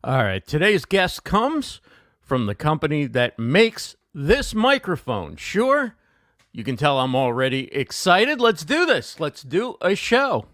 All right, today's guest comes from the company that makes this microphone. Shure. You can tell I'm already excited. Let's do this. Let's do a show.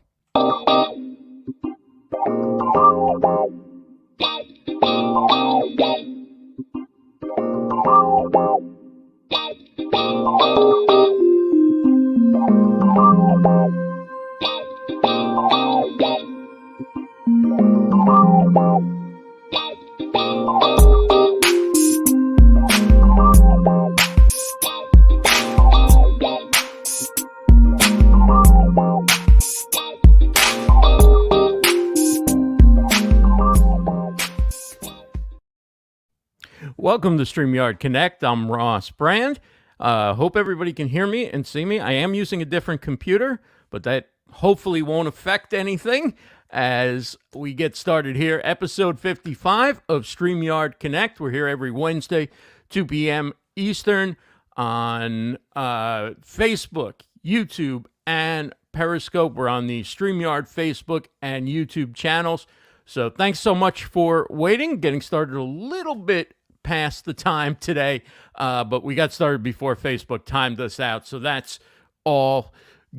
Welcome to StreamYard Connect. I'm Ross Brand. Hope everybody can hear me and see me. I am using a different computer, but that hopefully won't affect anything as we get started here. Episode 55 of StreamYard Connect. We're here every Wednesday, 2 p.m. Eastern on Facebook, YouTube, and Periscope. We're on the StreamYard Facebook and YouTube channels. So thanks so much for waiting. Getting started a little bit past the time today, but we got started before Facebook timed us out, so that's all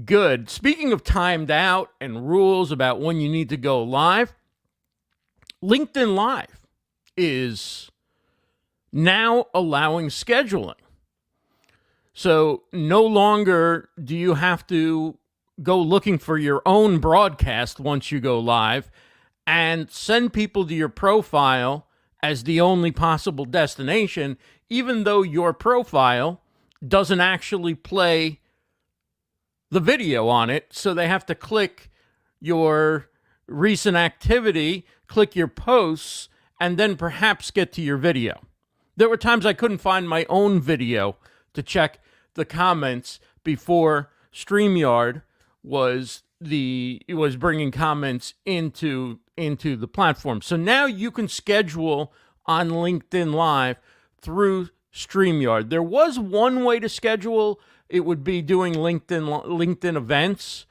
good. Speaking of timed out and rules about when you need to go live, LinkedIn Live is now allowing scheduling. So no longer do you have to go looking for your own broadcast once you go live and send people to your profile as the only possible destination, even though your profile doesn't actually play the video on it. So they have to click your recent activity, click your posts, and then perhaps get to your video. There were times I couldn't find my own video to check the comments before StreamYard was bringing comments into the platform. So now you can schedule on LinkedIn Live through StreamYard. There was one way to schedule. It would be doing LinkedIn events,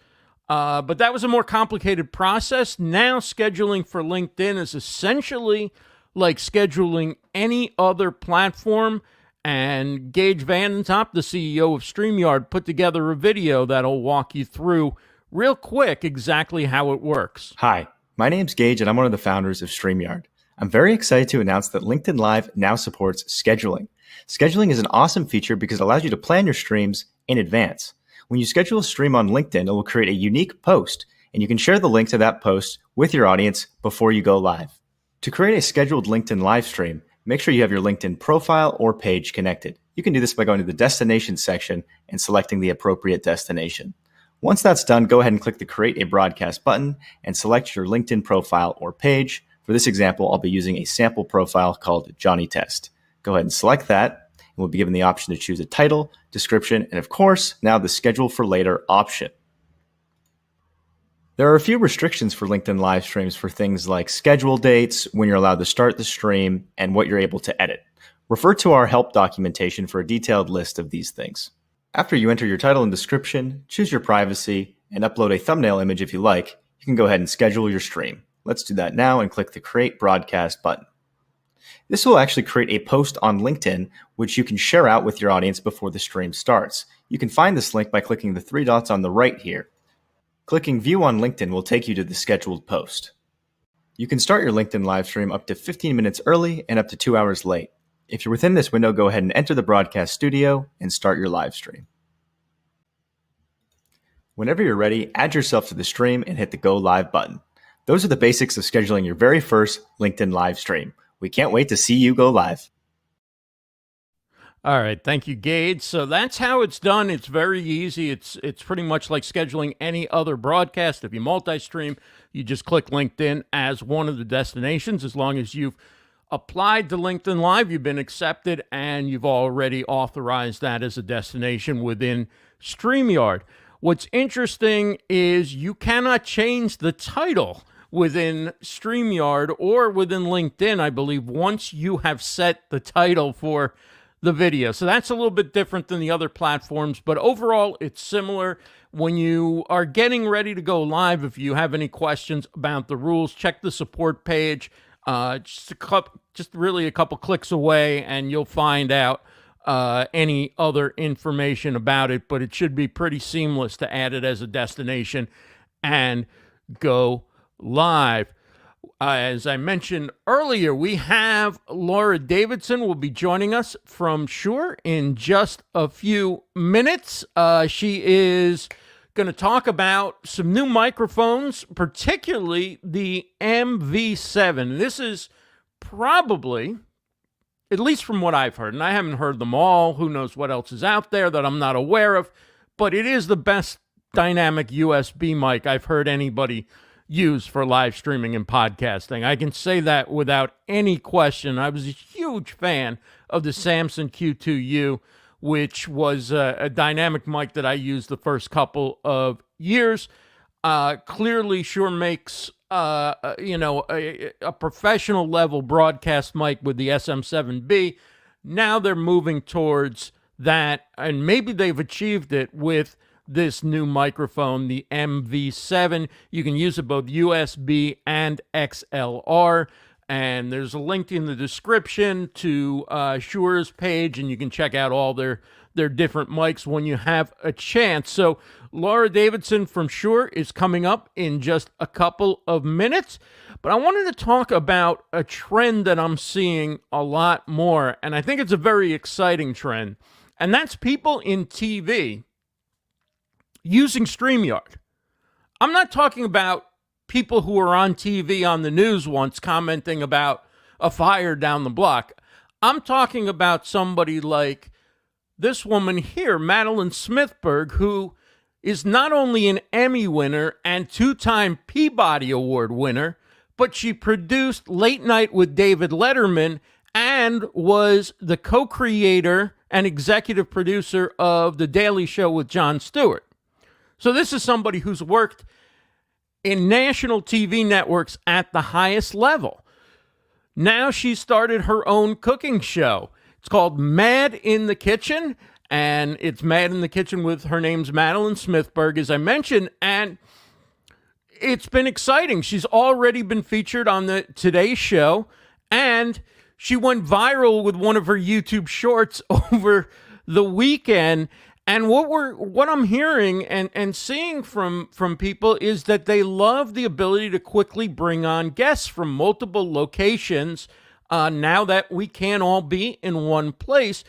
but that was a more complicated process. Now scheduling for LinkedIn is essentially like scheduling any other platform. And Gage Vandentop, the CEO of StreamYard, put together a video that'll walk you through real quick exactly how it works. Hi, my name's Gage and I'm one of the founders of StreamYard. I'm very excited to announce that LinkedIn Live now supports scheduling. Scheduling is an awesome feature because it allows you to plan your streams in advance. When you schedule a stream on LinkedIn, it will create a unique post and you can share the link to that post with your audience before you go live. To create a scheduled LinkedIn live stream, make sure you have your LinkedIn profile or page connected. You can do this by going to the destination section and selecting the appropriate destination. Once that's done, go ahead and click the Create a Broadcast button and select your LinkedIn profile or page. For this example, I'll be using a sample profile called Johnny Test. Go ahead and select that, and we'll be given the option to choose a title, description, and of course, now the Schedule for Later option. There are a few restrictions for LinkedIn live streams for things like schedule dates, when you're allowed to start the stream, and what you're able to edit. Refer to our help documentation for a detailed list of these things. After you enter your title and description, choose your privacy, and upload a thumbnail image if you like, you can go ahead and schedule your stream. Let's do that now and click the Create Broadcast button. This will actually create a post on LinkedIn, which you can share out with your audience before the stream starts. You can find this link by clicking the three dots on the right here. Clicking View on LinkedIn will take you to the scheduled post. You can start your LinkedIn live stream up to 15 minutes early and up to 2 hours late. If you're within this window, go ahead and enter the broadcast studio and start your live stream. Whenever you're ready, add yourself to the stream and hit the Go Live button. Those are the basics of scheduling your very first LinkedIn live stream. We can't wait to see you go live. All right, thank you, Gage. So that's how it's done. It's very easy. It's pretty much like scheduling any other broadcast. If you multi-stream, you just click LinkedIn as one of the destinations. As long as you've applied to LinkedIn Live, you've been accepted, and you've already authorized that as a destination within StreamYard. What's interesting is you cannot change the title within StreamYard or within LinkedIn, I believe, once you have set the title for the video. So that's a little bit different than the other platforms, but overall it's similar. When you are getting ready to go live, if you have any questions about the rules, check the support page Just really a couple clicks away, and you'll find out any other information about it. But it should be pretty seamless to add it as a destination and go live. As I mentioned earlier, we have Laura Davidson will be joining us from Shure in just a few minutes. She is going to talk about some new microphones, particularly the MV7. This is probably, at least from what I've heard, and I haven't heard them all, who knows what else is out there that I'm not aware of, but it is the best dynamic USB mic I've heard anybody use for live streaming and podcasting. I can say that without any question. I was a huge fan of the Samson Q2U, which was a dynamic mic that I used the first couple of years. Clearly, Shure makes a professional level broadcast mic with the SM7B. Now they're moving towards that, and maybe they've achieved it with this new microphone, the MV7. You can use it both USB and XLR, and there's a link in the description to Shure's page, and you can check out all their different mics when you have a chance. So Laura Davidson from Shure is coming up in just a couple of minutes, but I wanted to talk about a trend that I'm seeing a lot more, and I think it's a very exciting trend, and that's people in TV using StreamYard. I'm not talking about people who were on TV on the news once commenting about a fire down the block. I'm talking about somebody like this woman here, Madeline Smithberg, who is not only an Emmy winner and two-time Peabody Award winner, but she produced Late Night with David Letterman and was the co-creator and executive producer of The Daily Show with Jon Stewart. So this is somebody who's worked in national TV networks at the highest level. Now she started her own cooking show. It's called Mad in the Kitchen, and it's Mad in the Kitchen with her name's Madeline Smithberg, as I mentioned, and it's been exciting. She's already been featured on the Today Show, and she went viral with one of her YouTube shorts over the weekend. And what I'm hearing and seeing from people is that they love the ability to quickly bring on guests from multiple locations now that we can't all be in one place,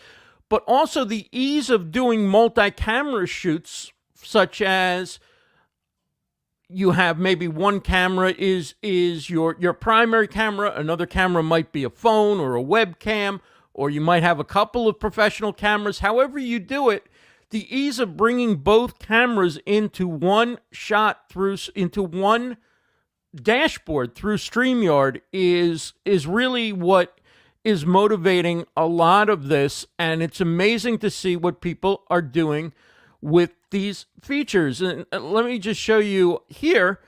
but also the ease of doing multi-camera shoots, such as you have maybe one camera is your primary camera, another camera might be a phone or a webcam, or you might have a couple of professional cameras. However you do it, the ease of bringing both cameras into one shot into one dashboard through StreamYard is really what is motivating a lot of this, and it's amazing to see what people are doing with these features. And let me just show you here.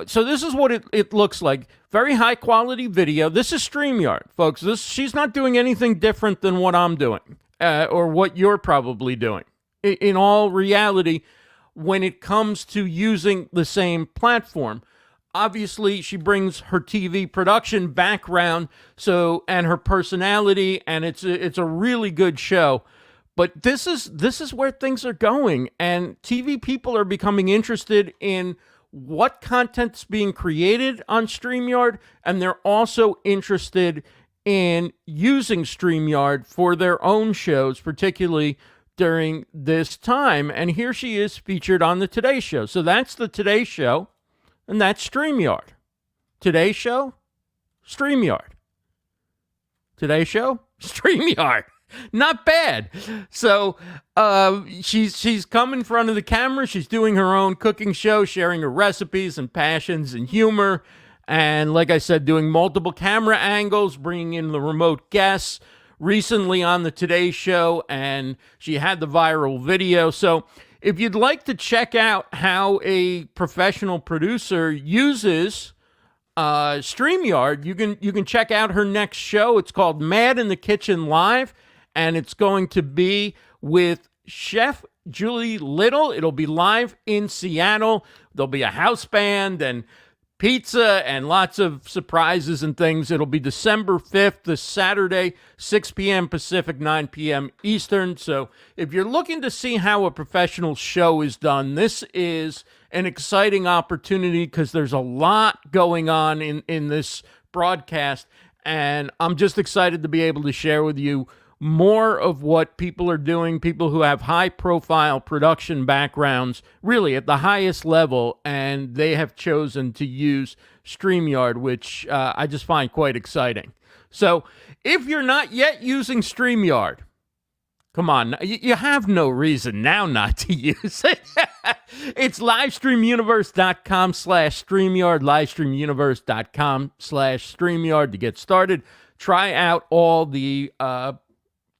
So this is what it looks like. Very high quality video. This is StreamYard, folks. She's not doing anything different than what I'm doing or what you're probably doing. In all reality, when it comes to using the same platform. Obviously, she brings her TV production background, and her personality, and it's a really good show. But this is where things are going, and TV people are becoming interested in what content's being created on StreamYard, and they're also interested in using StreamYard for their own shows, particularly during this time. And here she is featured on the Today Show. So that's the Today Show, and that's StreamYard. Today Show, StreamYard. Today Show, StreamYard. Not bad. So she's come in front of the camera. She's doing her own cooking show, sharing her recipes and passions and humor. And like I said, doing multiple camera angles, bringing in the remote guests. Recently on the Today Show, and she had the viral video. So if you'd like to check out how a professional producer uses StreamYard, you can check out her next show. It's called Mad in the Kitchen Live, and it's going to be with Chef Julie Little. It'll be live in Seattle. There'll be a house band, and pizza and lots of surprises and things. It'll be December 5th, this Saturday, 6 p.m. Pacific, 9 p.m. Eastern. So if you're looking to see how a professional show is done, this is an exciting opportunity because there's a lot going on in this broadcast. And I'm just excited to be able to share with you more of what people are doing, people who have high-profile production backgrounds, really at the highest level, and they have chosen to use StreamYard, which I just find quite exciting. So if you're not yet using StreamYard, come on, you have no reason now not to use it. It's livestreamuniverse.com/StreamYard, livestreamuniverse.com/StreamYard to get started. Try out all the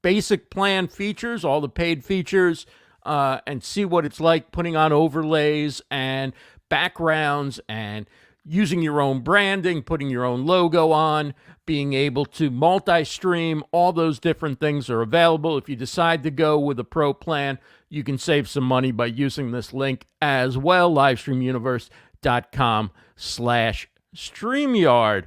basic plan features, all the paid features, and see what it's like putting on overlays and backgrounds and using your own branding, putting your own logo on, being able to multi-stream. All those different things are available. If you decide to go with a pro plan, you can save some money by using this link as well, livestreamuniverse.com/StreamYard.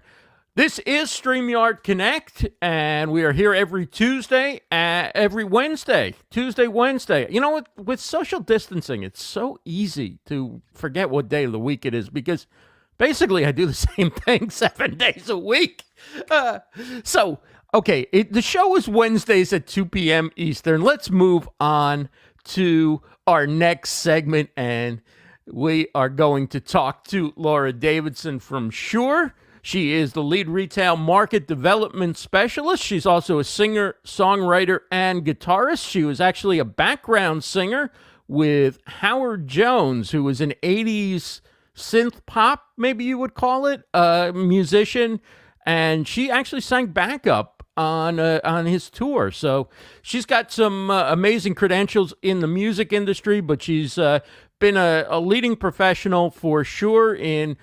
This is StreamYard Connect, and we are here every Tuesday, every Wednesday, Tuesday, Wednesday. You know, with social distancing, it's so easy to forget what day of the week it is because basically I do the same thing 7 days a week. The show is Wednesdays at 2 p.m. Eastern. Let's move on to our next segment, and we are going to talk to Laura Davidson from Shure. She is the lead retail market development specialist. She's also a singer, songwriter, and guitarist. She was actually a background singer with Howard Jones, who was an 80s synth pop, maybe you would call it, musician. And she actually sang backup on his tour. So she's got some amazing credentials in the music industry, but she's been a leading professional for Shure in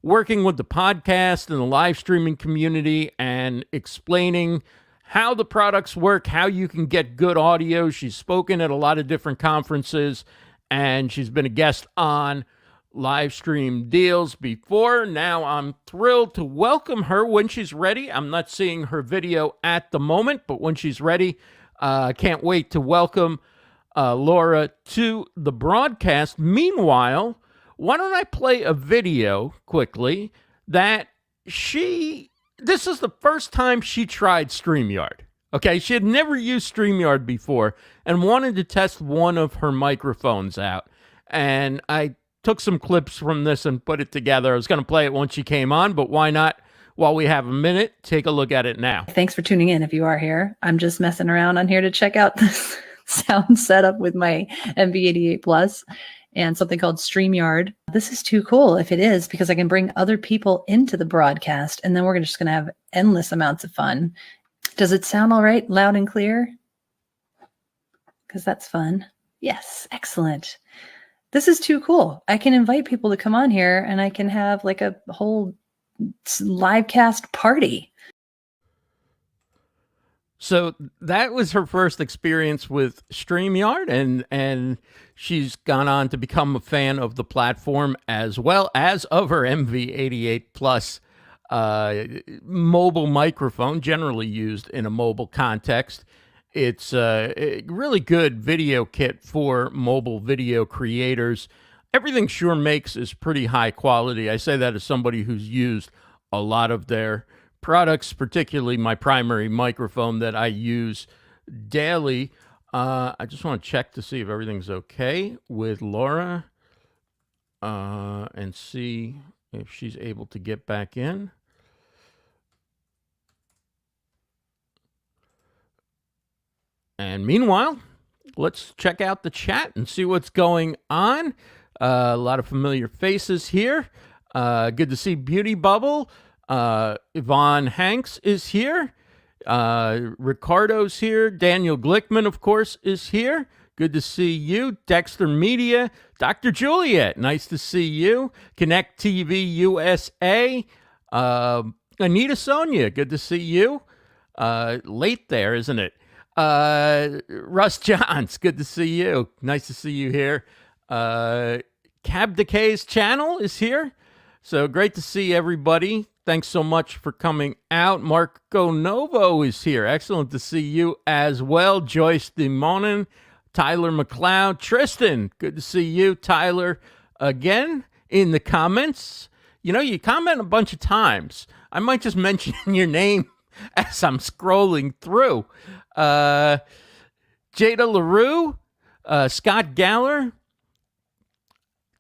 working with the podcast and the live streaming community and explaining how the products work, how you can get good audio. She's spoken at a lot of different conferences, and she's been a guest on live stream deals before. Now I'm thrilled to welcome her when she's ready. I'm not seeing her video at the moment, but when she's ready, I can't wait to welcome Laura to the broadcast. Meanwhile, why don't I play a video quickly that this is the first time she tried StreamYard. Okay, she had never used StreamYard before and wanted to test one of her microphones out. And I took some clips from this and put it together. I was going to play it once she came on, but why not, while we have a minute, take a look at it now. Thanks for tuning in if you are here. I'm just messing around on here to check out this sound setup with my MV88 Plus and something called StreamYard. This is too cool if it is, because I can bring other people into the broadcast, and then we're just going to have endless amounts of fun. Does it sound all right, loud and clear? Because that's fun. Yes, excellent. This is too cool. I can invite people to come on here, and I can have like a whole live cast party. So that was her first experience with StreamYard, and she's gone on to become a fan of the platform as well as of her MV88 Plus mobile microphone, generally used in a mobile context. It's a really good video kit for mobile video creators. Everything Shure makes is pretty high quality. I say that as somebody who's used a lot of their products, particularly my primary microphone that I use daily. I just want to check to see if everything's okay with Laura and see if she's able to get back in. And meanwhile, let's check out the chat and see what's going on. A lot of familiar faces here. Good to see Beauty Bubble. Yvonne Hanks is here. Ricardo's here. Daniel Glickman, of course, is here. Good to see you. Dexter Media. Dr. Juliet, nice to see you. Connect TV USA. Anita Sonia, good to see you. Late there, isn't it? Russ Johns, good to see you. Nice to see you here. Cab Decay's channel is here. So great to see everybody. Thanks so much for coming out. Marco Novo is here. Excellent to see you as well. Joyce DeMonin, Tyler McLeod, Tristan. Good to see you, Tyler, again in the comments. You know, you comment a bunch of times. I might just mention your name as I'm scrolling through. Jada LaRue, Scott Galler,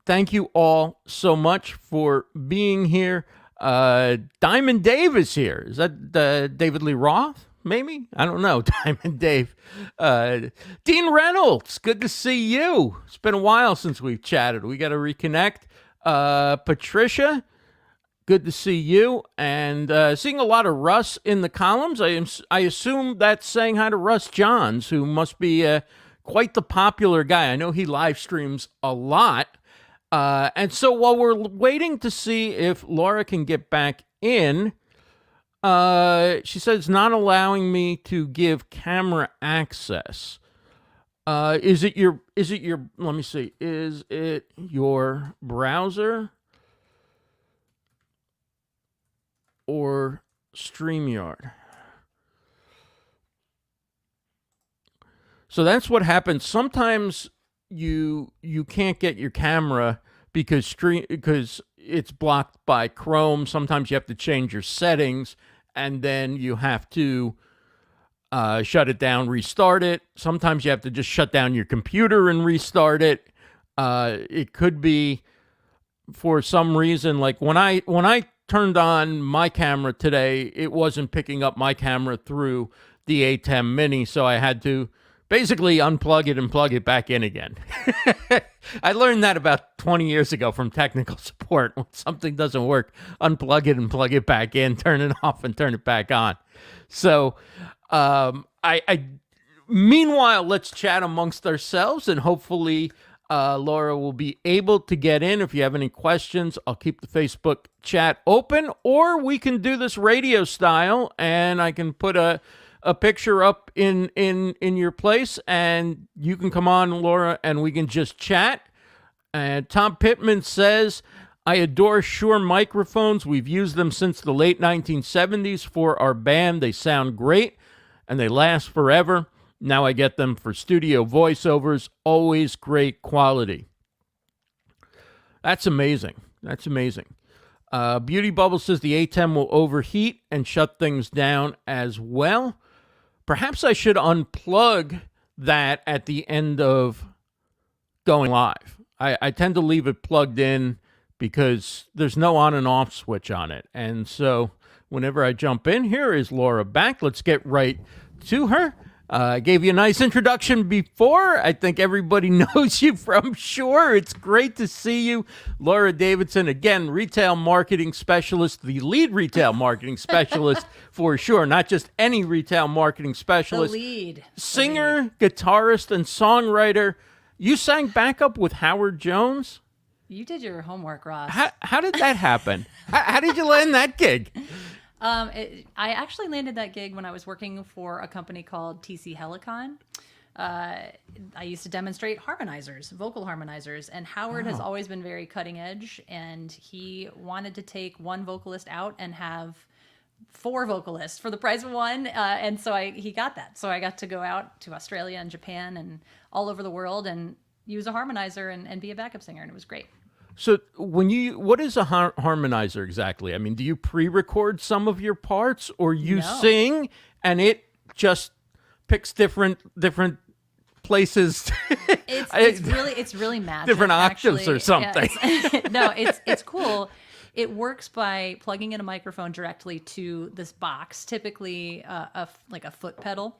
thank you all so much for being here. Diamond Dave is here. Is that David Lee Roth? Maybe? I don't know. Diamond Dave. Dean Reynolds, good to see you. It's been a while since we've chatted. We got to reconnect. Patricia, good to see you. And seeing a lot of Russ in the columns. I assume that's saying hi to Russ Johns, who must be quite the popular guy. I know he live streams a lot. And so while we're waiting to see if Laura can get back in, she says it's not allowing me to give camera access. Is it your, let me see, is it your browser or StreamYard? So that's what happens. Sometimes you can't get your camera because it's blocked by Chrome. Sometimes you have to change your settings, and then you have to shut it down, restart it. Sometimes you have to just shut down your computer and restart it. It could be for some reason, like when I turned on my camera today, it wasn't picking up my camera through the ATEM Mini, so I had to basically unplug it and plug it back in again. I learned that about 20 years ago from technical support. When something doesn't work, unplug it and plug it back in, turn it off and turn it back on. So meanwhile, let's chat amongst ourselves, and hopefully Laura will be able to get in. If you have any questions, I'll keep the Facebook chat open, or we can do this radio style, and I can put a picture up in your place, and you can come on, Laura, and we can just chat. And Tom Pittman says, I adore Shure microphones. We've used them since the late 1970s for our band. They sound great, and they last forever. Now I get them for studio voiceovers. Always great quality. That's amazing. That's amazing. Beauty Bubble says the ATEM will overheat and shut things down as well. Perhaps I should unplug that at the end of going live. I tend to leave it plugged in because there's no on and off switch on it. And so whenever I jump in, here is Laura back. Let's get right to her. I gave you a nice introduction before. I think everybody knows you from Shure. It's great to see you. Laura Davidson, again, retail marketing specialist, the lead retail marketing specialist for Shure, not just any retail marketing specialist. The lead. Singer, guitarist, and songwriter. You sang backup with Howard Jones? You did your homework, Ross. How did that happen? How did you land that gig? I actually landed that gig when I was working for a company called TC Helicon. I used to demonstrate harmonizers, vocal harmonizers, and Howard has always been very cutting edge, and he wanted to take one vocalist out and have 4 vocalists for the price of one, and so he got that. So I got to go out to Australia and Japan and all over the world and use a harmonizer and be a backup singer, and it was great. So what is a harmonizer exactly? I mean, do you pre-record some of your parts, or you sing and it just picks different places? It's really magic. Different octaves actually. or something. Yeah, no, it's cool. It works by plugging in a microphone directly to this box, typically like a foot pedal.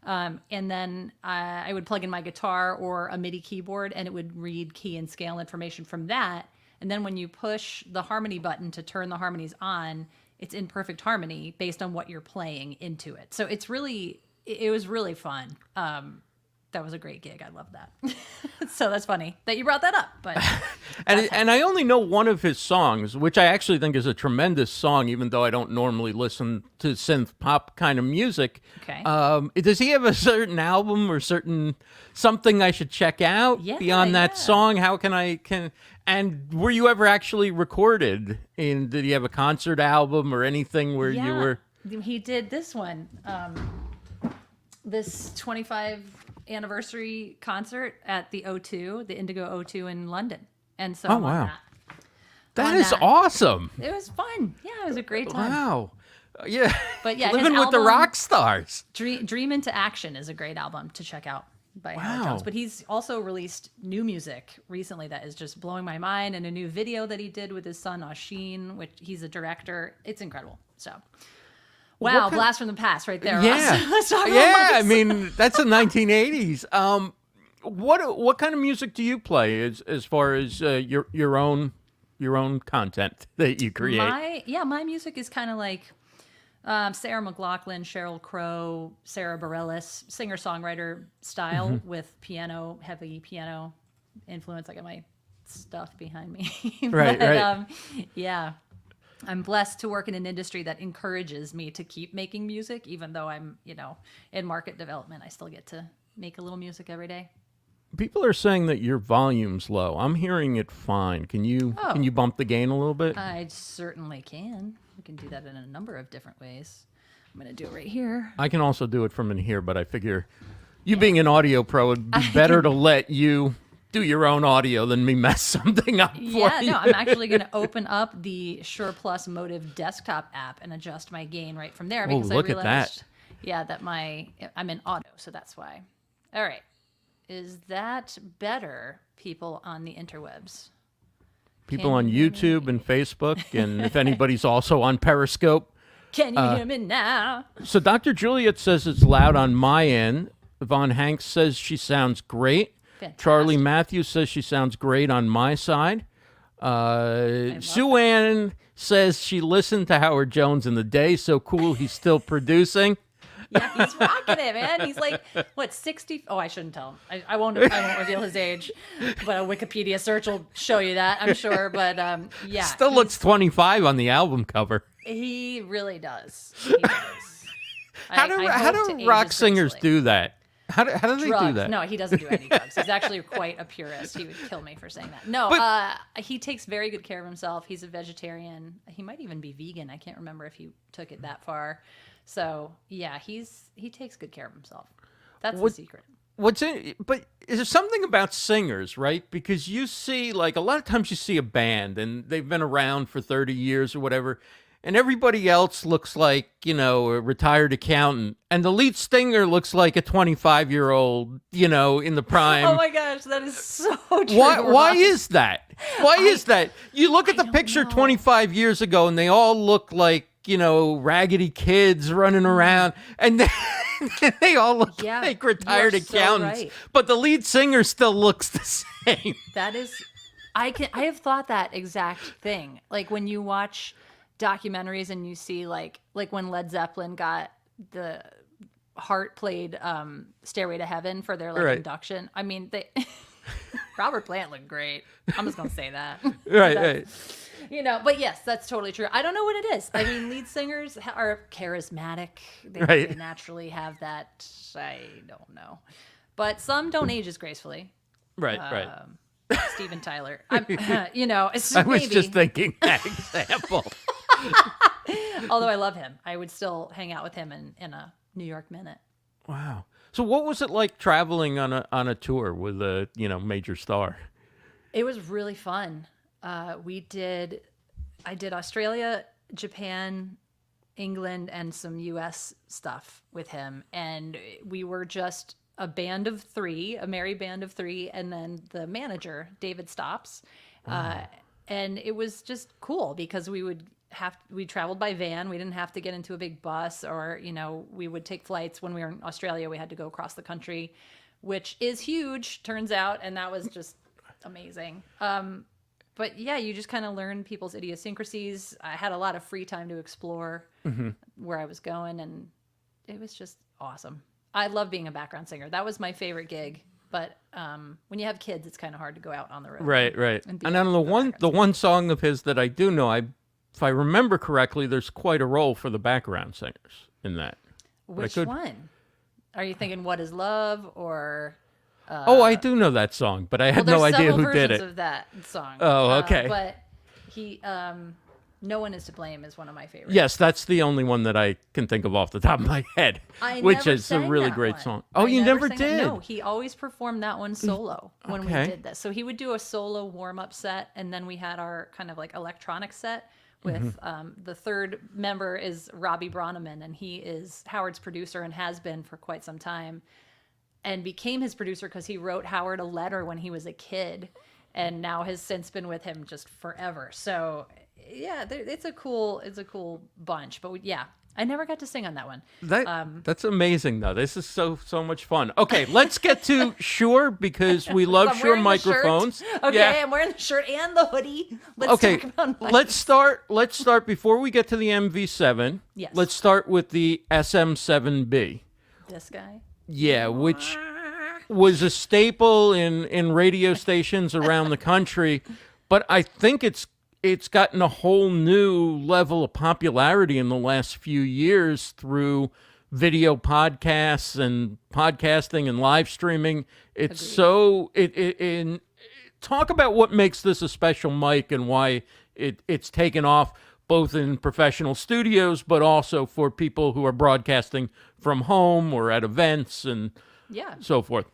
And then I would plug in my guitar or a MIDI keyboard, and it would read key and scale information from that. And then when you push the harmony button to turn the harmonies on, it's in perfect harmony based on what you're playing into it. So it was really fun. that was a great gig. I love that. So that's funny that you brought that up. But and I only know one of his songs, which I actually think is a tremendous song, even though I don't normally listen to synth pop kind of music. Okay. Does he have a certain album or something I should check out beyond that song? How and were you ever actually recorded did he have a concert album or anything where you were? He did this one, this 25 anniversary concert at the O2, the Indigo O2 in London. And so wow. That is awesome. It was fun. Yeah, it was a great time. Wow. Yeah. But yeah, living with the rock stars. Dream into Action is a great album to check out by Howard Jones. But he's also released new music recently that is just blowing my mind, and a new video that he did with his son Oshin, which he's a director. It's incredible. So wow, blast from the past right there. Yeah. Let's talk about I mean, that's the 1980s. What kind of music do you play as far as your own content that you create? My music is kind of like Sarah McLachlan, Sheryl Crow, Sarah Bareilles, singer-songwriter style with heavy piano influence. I got my stuff behind me. Right. Yeah. I'm blessed to work in an industry that encourages me to keep making music, even though I'm, in market development. I still get to make a little music every day. People are saying that your volume's low. I'm hearing it fine. Can you bump the gain a little bit? I certainly can. We can do that in a number of different ways. I'm going to do it right here. I can also do it from in here, but I figure you being an audio pro, it'd be better to let you do your own audio than me mess something up for you. I'm actually going to open up the Shure Plus Motive desktop app and adjust my gain right from there because look I realized, at that. Yeah, that I'm in auto, so that's why. All right. Is that better, people on the interwebs? People on YouTube and Facebook, and if anybody's also on Periscope. Can you hear me now? So Dr. Juliet says it's loud on my end. Yvonne Hanks says she sounds great. Fantastic. Charlie Matthews says she sounds great on my side. Sue Ann says she listened to Howard Jones in the day. So cool, he's still producing. Yeah, he's rocking it, man. He's like, what, 60? Oh, I shouldn't tell him. I won't reveal his age, but a Wikipedia search will show you that, I'm sure. But yeah. Still looks 25 on the album cover. He really does. He does. How do rock singers do that? How do they do that? No, he doesn't do any drugs. He's actually quite a purist. He would kill me for saying that. No, he takes very good care of himself. He's a vegetarian. He might even be vegan. I can't remember if he took it that far. So yeah, he takes good care of himself. That's the secret. But is there something about singers, right? Because you see, like, a lot of times you see a band and they've been around for 30 years or whatever, and everybody else looks like, a retired accountant, and the lead singer looks like a 25-year-old, in the prime. Oh my gosh, that is so true. Why is that? Why is that? You look at the picture 25 years ago, and they all look like, raggedy kids running around, and they all look like retired accountants. So right. But the lead singer still looks the same. That is, I have thought that exact thing. Like when you watch documentaries and you see like when Led Zeppelin got the Heart played Stairway to Heaven for their induction. I mean, Robert Plant looked great. I'm just gonna say that. Right. But yes, that's totally true. I don't know what it is. I mean, lead singers are charismatic. They naturally have that. I don't know, but some don't age as gracefully. Right. Steven Tyler. I was just thinking that example. Although I love him, I would still hang out with him in a New York minute. Wow. So what was it like traveling on a tour with a major star? It was really fun. I did Australia, Japan, England, and some U.S. stuff with him, and we were just a band of three, a merry band of three, and then the manager, David Stops. Wow. And it was just cool because we traveled by van. We didn't have to get into a big bus or, we would take flights. When we were in Australia, we had to go across the country, which is huge, turns out. And that was just amazing. But yeah, you just kind of learn people's idiosyncrasies. I had a lot of free time to explore where I was going, and it was just awesome. I love being a background singer. That was my favorite gig. But when you have kids, it's kind of hard to go out on the road. Right. And And then the one song of his that I do know, if I remember correctly, there's quite a role for the background singers in that. Which one? Are you thinking "What Is Love" or? I do know that song, but I had no idea who did it. There's several versions of that song. Oh, okay. But he, "No One Is to Blame" is one of my favorites. Yes, that's the only one that I can think of off the top of my head, which is a really great song. Oh, you never did? No, he always performed that one solo when we did this. So he would do a solo warm-up set, and then we had our kind of like electronic set with the third member is Robbie Bronneman, and he is Howard's producer and has been for quite some time, and became his producer because he wrote Howard a letter when he was a kid, and now has since been with him just forever. So yeah, it's a cool bunch. But yeah, I never got to sing on that one. That's amazing, though. This is so much fun. Okay, let's get to Shure because we love Shure microphones. Okay, yeah. I'm wearing the shirt and the hoodie. Let's talk about mics. Let's start before we get to the MV7. Yes. Let's start with the SM7B. This guy. Yeah, which was a staple in radio stations around the country, but I think it's gotten a whole new level of popularity in the last few years through video podcasts and podcasting and live streaming. It's talk about what makes this a special mic and why it's taken off both in professional studios, but also for people who are broadcasting from home or at events and so forth.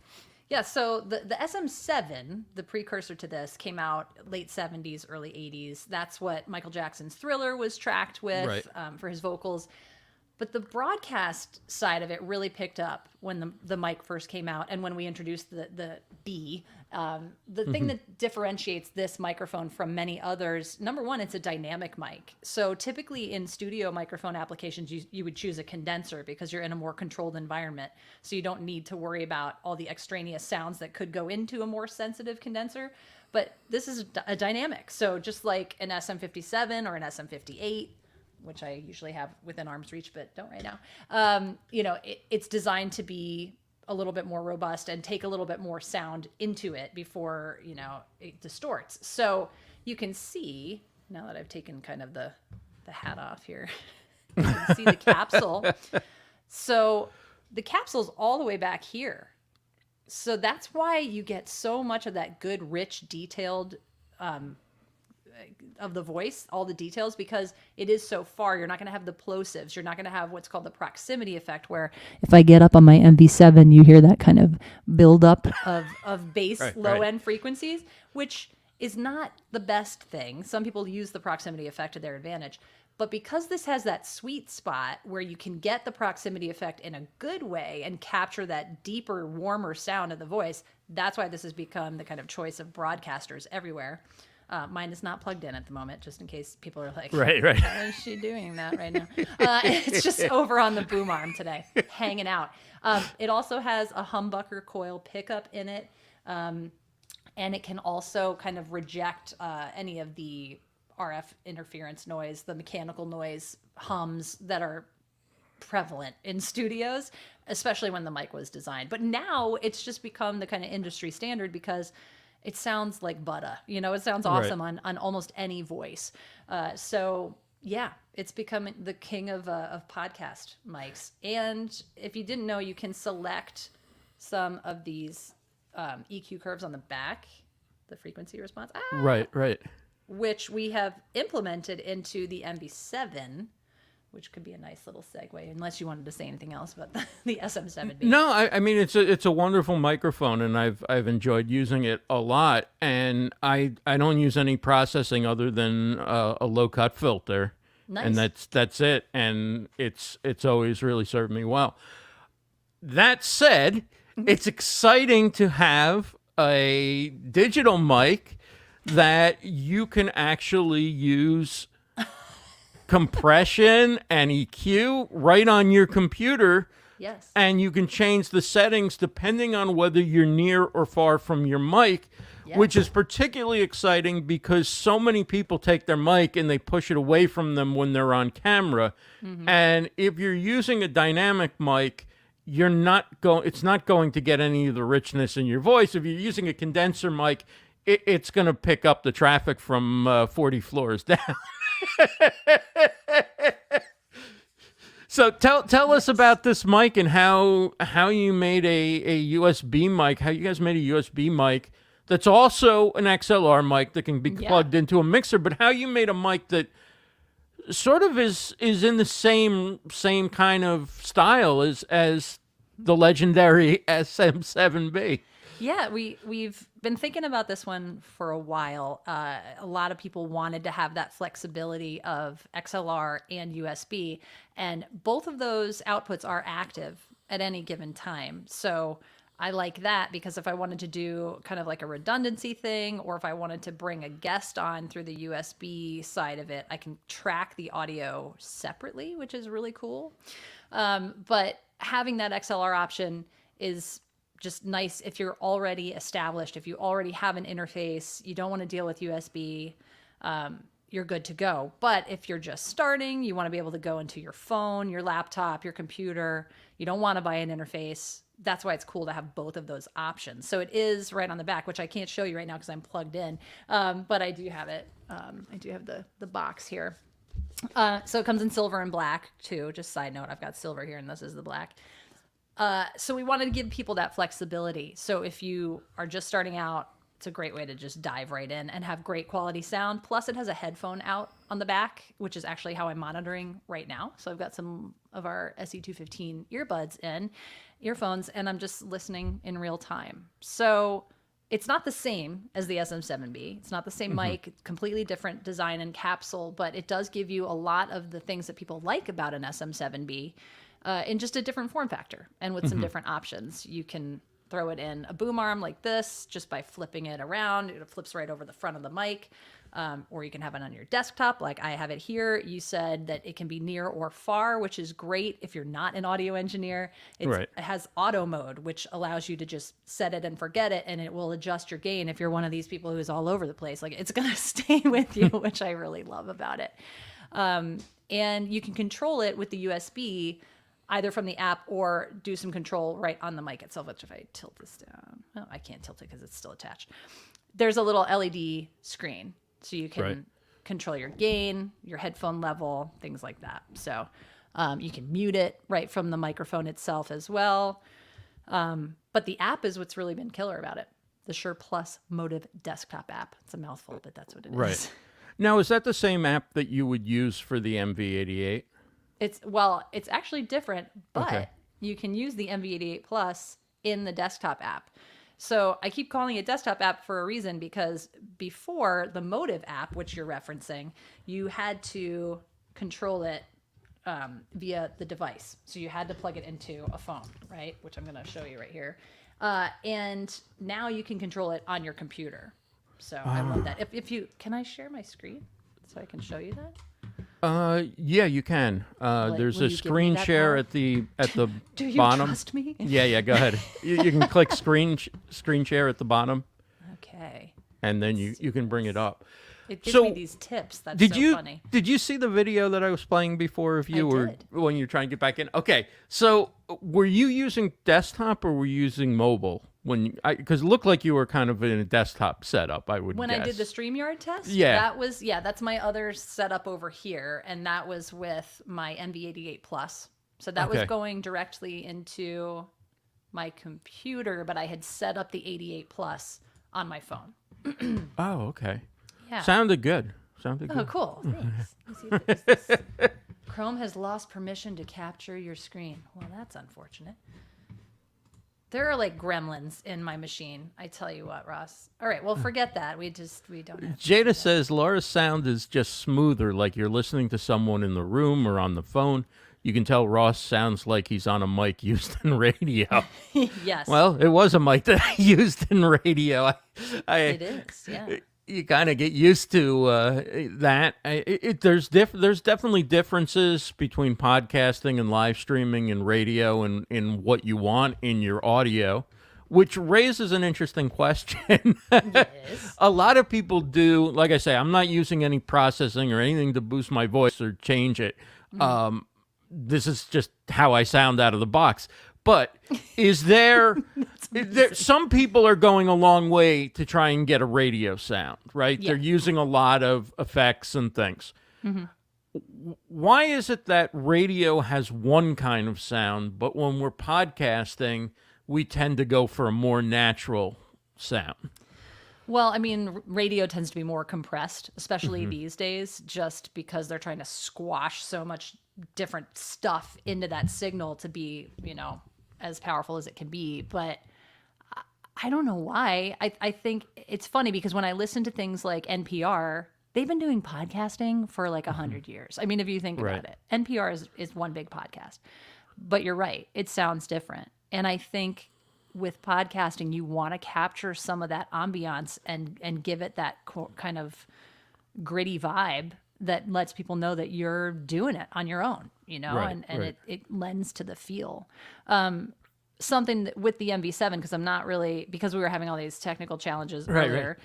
Yeah, so the SM7, the precursor to this, came out late 70s, early 80s. That's what Michael Jackson's Thriller was tracked with for his vocals. But the broadcast side of it really picked up when the mic first came out and when we introduced the B. The thing that differentiates this microphone from many others, number one, it's a dynamic mic. So typically in studio microphone applications, you would choose a condenser because you're in a more controlled environment. So you don't need to worry about all the extraneous sounds that could go into a more sensitive condenser. But this is a dynamic. So just like an SM57 or an SM58, which I usually have within arm's reach, but don't right now. It's designed to be a little bit more robust and take a little bit more sound into it before, it distorts. So you can see, now that I've taken kind of the hat off here, you can see the capsule. So the capsule's all the way back here. So that's why you get so much of that good, rich, detailed of the voice, all the details, because it is so far. You're not going to have the plosives. You're not going to have what's called the proximity effect, where if I get up on my MV7, you hear that kind of buildup of bass low-end frequencies, which is not the best thing. Some people use the proximity effect to their advantage. But because this has that sweet spot where you can get the proximity effect in a good way and capture that deeper, warmer sound of the voice, that's why this has become the kind of choice of broadcasters everywhere. Mine is not plugged in at the moment, just in case people are like, right. How is she doing that right now? It's just over on the boom arm today, hanging out. It also has a humbucker coil pickup in it, and it can also kind of reject any of the RF interference noise, the mechanical noise hums that are prevalent in studios, especially when the mic was designed. But now it's just become the kind of industry standard because it sounds like butter. It sounds awesome on almost any voice. So yeah, it's becoming the king of podcast mics. And if you didn't know, you can select some of these EQ curves on the back, the frequency response. Right. Which we have implemented into the MV7, which could be a nice little segue, unless you wanted to say anything else about the SM7B. No, I mean it's a wonderful microphone, and I've enjoyed using it a lot. And I don't use any processing other than a low cut filter, nice. And that's it. And it's always really served me well. That said, it's exciting to have a digital mic that you can actually use compression and EQ right on your computer. Yes. And you can change the settings depending on whether you're near or far from your mic, which is particularly exciting because so many people take their mic and they push it away from them when they're on camera. Mm-hmm. And if you're using a dynamic mic, it's not going to get any of the richness in your voice. If you're using a condenser mic, it's going to pick up the traffic from 40 floors down. So tell us about this mic and how you made a USB mic, how you guys made a USB mic that's also an XLR mic that can be plugged into a mixer, but how you made a mic that sort of is in the same kind of style as the legendary SM7B. Yeah, we've been thinking about this one for a while. A lot of people wanted to have that flexibility of XLR and USB, and both of those outputs are active at any given time. So I like that because if I wanted to do kind of like a redundancy thing, or if I wanted to bring a guest on through the USB side of it, I can track the audio separately, which is really cool. But having that XLR option is just nice if you're already established, if you already have an interface, you don't want to deal with USB, you're good to go. But if you're just starting, you want to be able to go into your phone, your laptop, your computer, you don't want to buy an interface. That's why it's cool to have both of those options. So it is right on the back, which I can't show you right now because I'm plugged in, but I do have it. I do have the box here. So it comes in silver and black too. Just side note, I've got silver here and this is the black. So we wanted to give people that flexibility. So if you are just starting out, it's a great way to just dive right in and have great quality sound. Plus it has a headphone out on the back, which is actually how I'm monitoring right now. So I've got some of our SE215 earphones, and I'm just listening in real time. So it's not the same as the SM7B. It's not the same mic, completely different design and capsule, but it does give you a lot of the things that people like about an SM7B in just a different form factor and with some different options. You can throw it in a boom arm like this just by flipping it around. It flips right over the front of the mic. Or you can have it on your desktop like I have it here. You said that it can be near or far, which is great if you're not an audio engineer. It has auto mode, which allows you to just set it and forget it, and it will adjust your gain if you're one of these people who's all over the place. Like, it's going to stay with you, which I really love about it. And you can control it with the USB either from the app or do some control right on the mic itself, which if I tilt this down, oh, I can't tilt it because it's still attached. There's a little LED screen, so you can control your gain, your headphone level, things like that. So you can mute it right from the microphone itself as well. But the app is what's really been killer about it. The Shure Plus Motive Desktop app. It's a mouthful, but that's what it is. Now, is that the same app that you would use for the MV88? It's actually different, but you can use the MV88 Plus in the desktop app. So I keep calling it desktop app for a reason, because before the Motive app, which you're referencing, you had to control it via the device. So you had to plug it into a phone, right? Which I'm going to show you right here. And now you can control it on your computer. So I love that. Can I share my screen so I can show you that? Yeah, you can. There's a screen share at the Do you bottom. trust me? Yeah, go ahead. You can click screen share at the bottom. Okay. And then you can bring it up. It gives me these tips. That's funny. Did you see the video that I was playing before of you, or when you're trying to get back in? Okay, so were you using desktop or were you using mobile? Because it looked like you were kind of in a desktop setup, I would guess. When I did the StreamYard test? Yeah. That's my other setup over here, and that was with my NV88 Plus. So that was going directly into my computer, but I had set up the 88 Plus on my phone. Oh, okay. Yeah. Sounded good. Oh, cool. Thanks. Let's see if this. Chrome has lost permission to capture your screen. Well, that's unfortunate. There are like gremlins in my machine. I tell you what, Ross. All right, well, forget that. We don't have Jada says Laura's sound is just smoother, like you're listening to someone in the room or on the phone. You can tell Ross sounds like he's on a mic used in radio. Yes. Well, it was a mic that I used in radio. It is, yeah. You kind of get used to that. There's definitely differences between podcasting and live streaming and radio and in what you want in your audio, which raises an interesting question. Yes. A lot of people do, like I say, I'm not using any processing or anything to boost my voice or change it. This is just how I sound out of the box. But is there, some people are going a long way to try and get a radio sound, right? Yeah. They're using a lot of effects and things. Why is it that radio has one kind of sound, but when we're podcasting, we tend to go for a more natural sound? Well, I mean, radio tends to be more compressed, especially these days, just because they're trying to squash so much different stuff into that signal to be, as powerful as it can be. But I don't know why. I think it's funny because when I listen to things like NPR, they've been doing podcasting for like 100 years. I mean, if you think about it, NPR is one big podcast. But you're right. It sounds different. And I think with podcasting, you want to capture some of that ambiance and give it that kind of gritty vibe that lets people know that you're doing it on your own, and it lends to the feel. Something with the MV7, because we were having all these technical challenges earlier,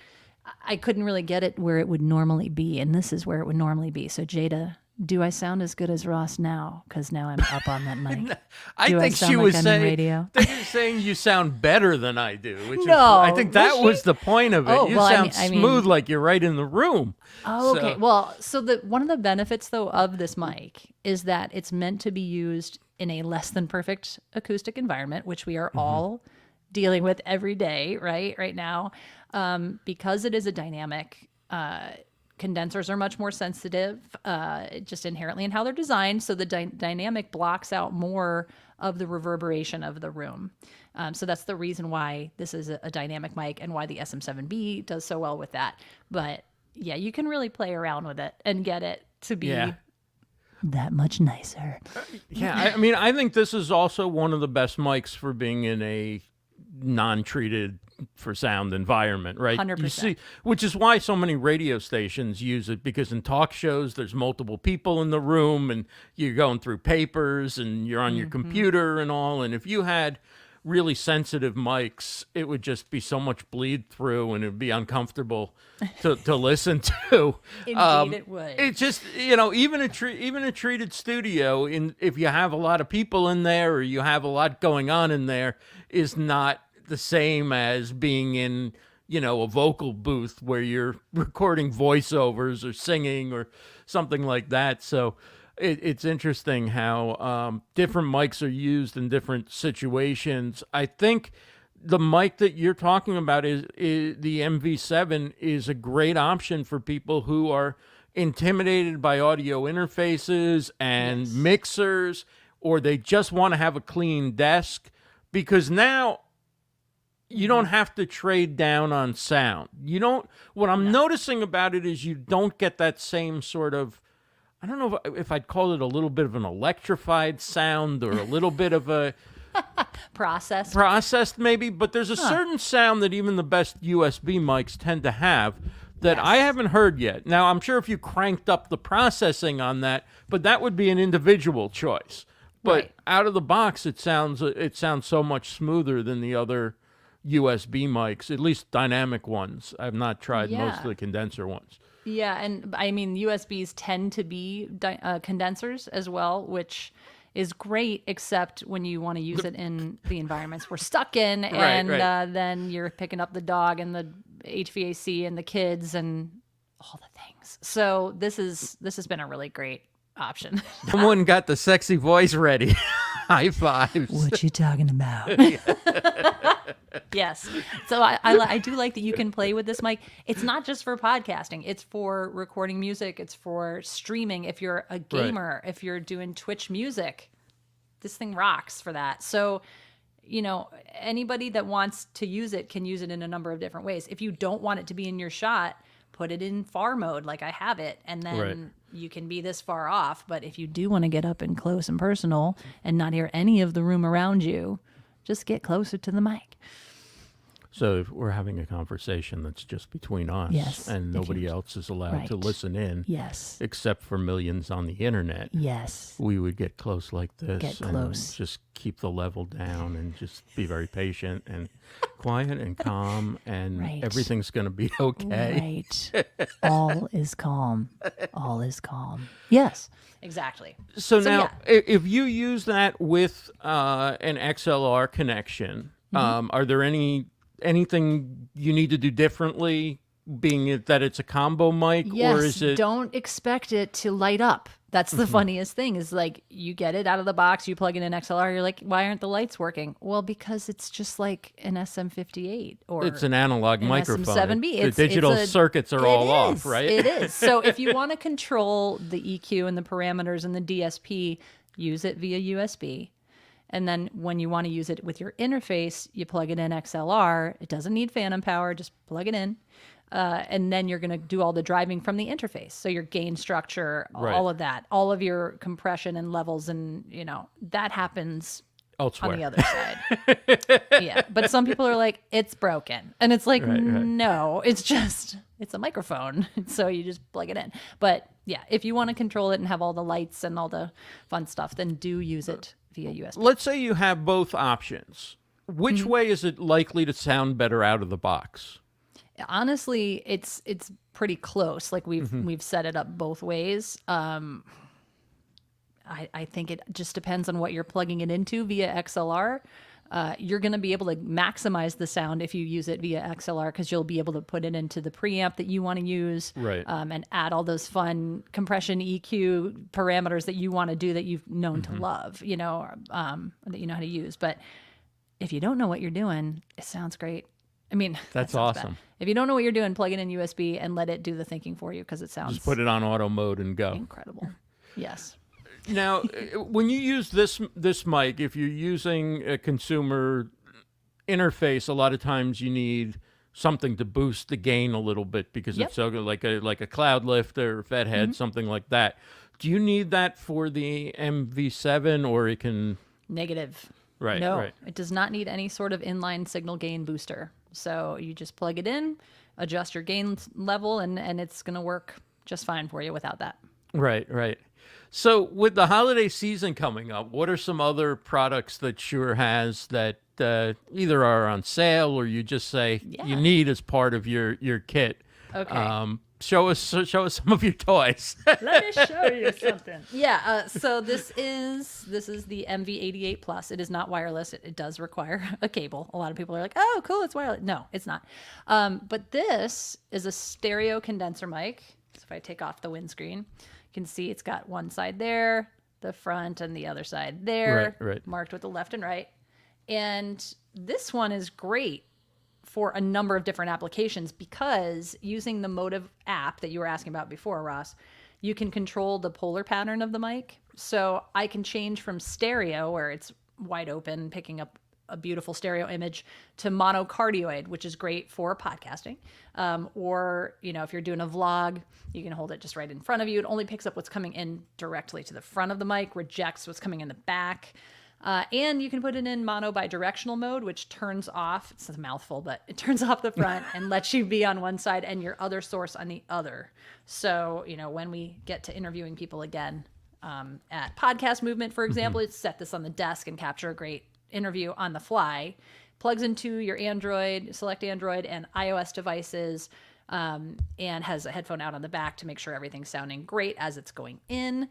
I couldn't really get it where it would normally be, and this is where it would normally be. So Jada, do I sound as good as Ross now? Because now I'm up on that mic. I Do think sound she like was I'm in saying, radio? I think you're saying you sound better than I do. Which is, No, I think that was was she? the point of it. Oh, You well, sound I mean- smooth like you're right in the room. Oh, okay. So- Well, so one of the benefits though of this mic is that it's meant to be used in a less than perfect acoustic environment, which we are all dealing with every day, right now. Because it is a dynamic, condensers are much more sensitive, just inherently in how they're designed. So the dynamic blocks out more of the reverberation of the room. So that's the reason why this is a dynamic mic and why the SM7B does so well with that. But yeah, you can really play around with it and get it to be that much nicer. Yeah, I mean, I think this is also one of the best mics for being in a non-treated for sound environment, right? 100%. You see, which is why so many radio stations use it, because in talk shows there's multiple people in the room and you're going through papers and you're on your computer and all, and if you had really sensitive mics, it would just be so much bleed through and it would be uncomfortable to listen to. Indeed it would. It's just, even a treated studio, if you have a lot of people in there or you have a lot going on in there, is not the same as being in, a vocal booth where you're recording voiceovers or singing or something like that. So it's interesting how different mics are used in different situations. I think the mic that you're talking about is the MV7 is a great option for people who are intimidated by audio interfaces and mixers, or they just want to have a clean desk, because now you don't have to trade down on sound. What I'm noticing about it is you don't get that same sort of, I don't know if I'd call it a little bit of an electrified sound or a little bit of a processed maybe, but there's a certain sound that even the best USB mics tend to have that I haven't heard yet. Now, I'm sure if you cranked up the processing on that, but that would be an individual choice. But out of the box, it sounds so much smoother than the other USB mics, at least dynamic ones. I've not tried most of the condenser ones. Yeah, and I mean, USBs tend to be condensers as well, which is great, except when you want to use it in the environments we're stuck in, and then you're picking up the dog and the HVAC and the kids and all the things. So this has been a really great option. Someone got the sexy voice ready. High fives. What you talking about? Yes. So I do like that you can play with this mic. It's not just for podcasting. It's for recording music. It's for streaming. If you're a gamer, if you're doing Twitch music, this thing rocks for that. So, anybody that wants to use it can use it in a number of different ways. If you don't want it to be in your shot, put it in far mode like I have it, and then you can be this far off. But if you do want to get up and close and personal and not hear any of the room around you, just get closer to the mic. So if we're having a conversation that's just between us Yes, and if nobody you- else is allowed to right. listen in, Yes. except for millions on the internet, Yes. we would get close like this Get and close. just keep the level down and just be very patient and quiet and calm, and Right. everything's going to be okay. Right. All is calm. All is calm. Yes. Exactly. So now, yeah. if you use that with an XLR connection, Mm-hmm. are there anything you need to do differently, being that it's a combo mic, Yes, or is it? don't expect it to light up. That's the funniest thing is like you get it out of the box, you plug in an XLR, you're like, why aren't the lights working? Well, because it's just like an SM58 or It's an analog an microphone. SM7B. The digital circuits are all off, is. right? It is. So if you want to control the EQ and the parameters and the DSP, use it via USB. And then when you want to use it with your interface, you plug it in XLR. It doesn't need phantom power, just plug it in. And then you're going to do all the driving from the interface. So your gain structure, Right. all of that, all of your compression and levels, and that happens Elsewhere. on the other side. Yeah. But some people are like, it's broken. And it's like, Right. no, it's a microphone. So you just plug it in. But yeah, if you want to control it and have all the lights and all the fun stuff, then do use it via USB. Let's say you have both options. Which Mm-hmm. way is it likely to sound better out of the box? Honestly, it's pretty close. Like we've set it up both ways. I think it just depends on what you're plugging it into via XLR. You're going to be able to maximize the sound if you use it via XLR because you'll be able to put it into the preamp that you want to use, Right. And add all those fun compression EQ parameters that you want to do that you've known to love, that you know how to use. But if you don't know what you're doing, it sounds great. I mean, That's that sounds bad. awesome. If you don't know what you're doing, plug it in USB and let it do the thinking for you because it sounds Just put it on auto mode and go. incredible. Yes. Now, when you use this mic, if you're using a consumer interface, a lot of times you need something to boost the gain a little bit because Yep. it's so good, like a cloud lift or fed head, something like that. Do you need that for the MV7, or it can? Negative. Right, No, right. it does not need any sort of inline signal gain booster. So you just plug it in, adjust your gain level, and it's going to work just fine for you without that. Right, right. So with the holiday season coming up, what are some other products that Shure has that either are on sale or you just say you Yeah. need as part of your kit? Okay. Show us some of your toys. Let me show you something. Yeah. So this is the MV88 Plus. It is not wireless. It does require a cable. A lot of people are like, "Oh, cool, it's wireless." No, it's not. But this is a stereo condenser mic. So if I take off the windscreen, you can see it's got one side there, the front, and the other side there, Right. marked with the left and right. And this one is great for a number of different applications because using the Motive app that you were asking about before, Ross, you can control the polar pattern of the mic. So I can change from stereo, where it's wide open, picking up a beautiful stereo image, to monocardioid, which is great for podcasting. Or, if you're doing a vlog, you can hold it just right in front of you. It only picks up what's coming in directly to the front of the mic, rejects what's coming in the back. And you can put it in mono bi-directional mode, which turns off, it's a mouthful, but it turns off the front and lets you be on one side and your other source on the other. So, when we get to interviewing people again at Podcast Movement, for example, it's set this on the desk and capture a great interview on the fly. Plugs into your Android, select Android and iOS devices, and has a headphone out on the back to make sure everything's sounding great as it's going in.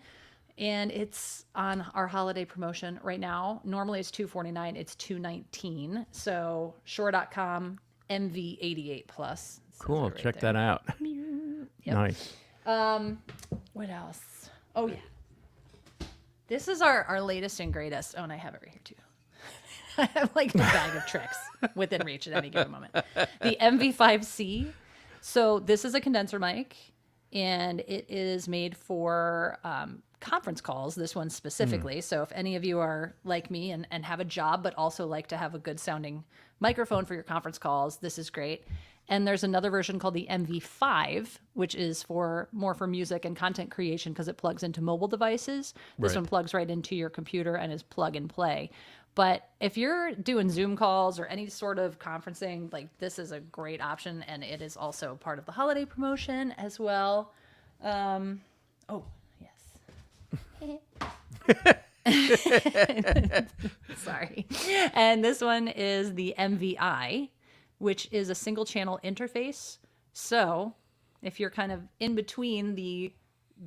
And it's on our holiday promotion right now. Normally it's $249, it's $219. So Shure.com MV88 Plus. Cool. Check that out. Yep. Nice. What else? Oh yeah. This is our latest and greatest. Oh, and I have it right here too. I have like a bag of tricks within reach at any given moment. The MV5C. So this is a condenser mic, and it is made for conference calls, this one specifically. So if any of you are like me and have a job, but also like to have a good sounding microphone for your conference calls, this is great. And there's another version called the MV5, which is more for music and content creation because it plugs into mobile devices. This Right. one plugs right into your computer and is plug and play. But if you're doing Zoom calls or any sort of conferencing, like this is a great option, and it is also part of the holiday promotion as well. Oh, yes. Sorry. And this one is the MVI, which is a single channel interface. So if you're kind of in between the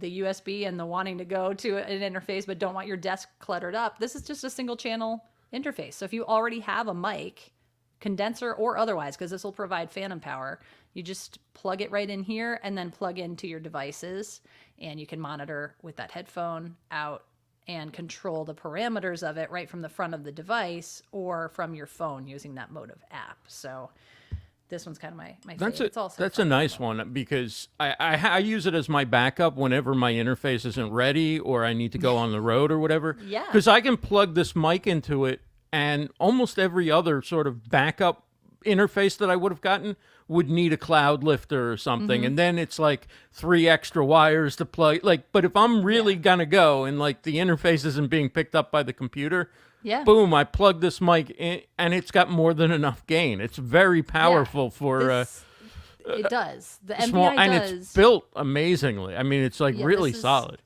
USB and the wanting to go to an interface but don't want your desk cluttered up, this is just a single channel interface. So if you already have a mic, condenser or otherwise, because this will provide phantom power, you just plug it right in here and then plug into your devices, and you can monitor with that headphone out and control the parameters of it right from the front of the device or from your phone using that Motive app. So this one's kind of my favorite. It's also that's a nice one because I use it as my backup whenever my interface isn't ready or I need to go on the road or whatever. Yeah. Because I can plug this mic into it, and almost every other sort of backup interface that I would have gotten would need a cloud lifter or something. And then it's like 3 extra wires to plug. Like, but if I'm really gonna go and like the interface isn't being picked up by the computer, boom, I plug this mic in and it's got more than enough gain. It's very powerful for it does. The small, MVI and does. it's built amazingly. I mean, it's like really this is- solid.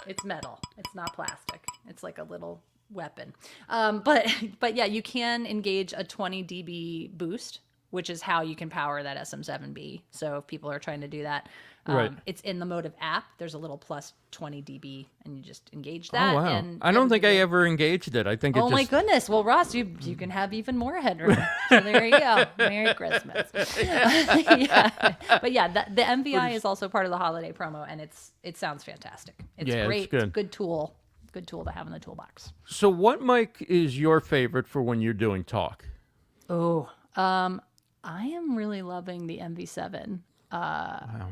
It's metal. It's not plastic. It's like a little weapon. But yeah, you can engage a 20 dB boost, which is how you can power that SM7B. So if people are trying to do that, Right. It's in the Motive app. There's a little plus 20 dB, and you just engage that. Oh wow! And I don't think I ever engaged it. I think it Oh my just goodness! Well, Ross, you can have even more headroom. So there you go. Merry Christmas. Yeah. But yeah, the MVI is also part of the holiday promo, and it sounds fantastic. It's Yeah, it's great. good. It's a good tool. Good tool to have in the toolbox. So what mic is your favorite for when you're doing talk? Oh, I am really loving the MV7. Wow.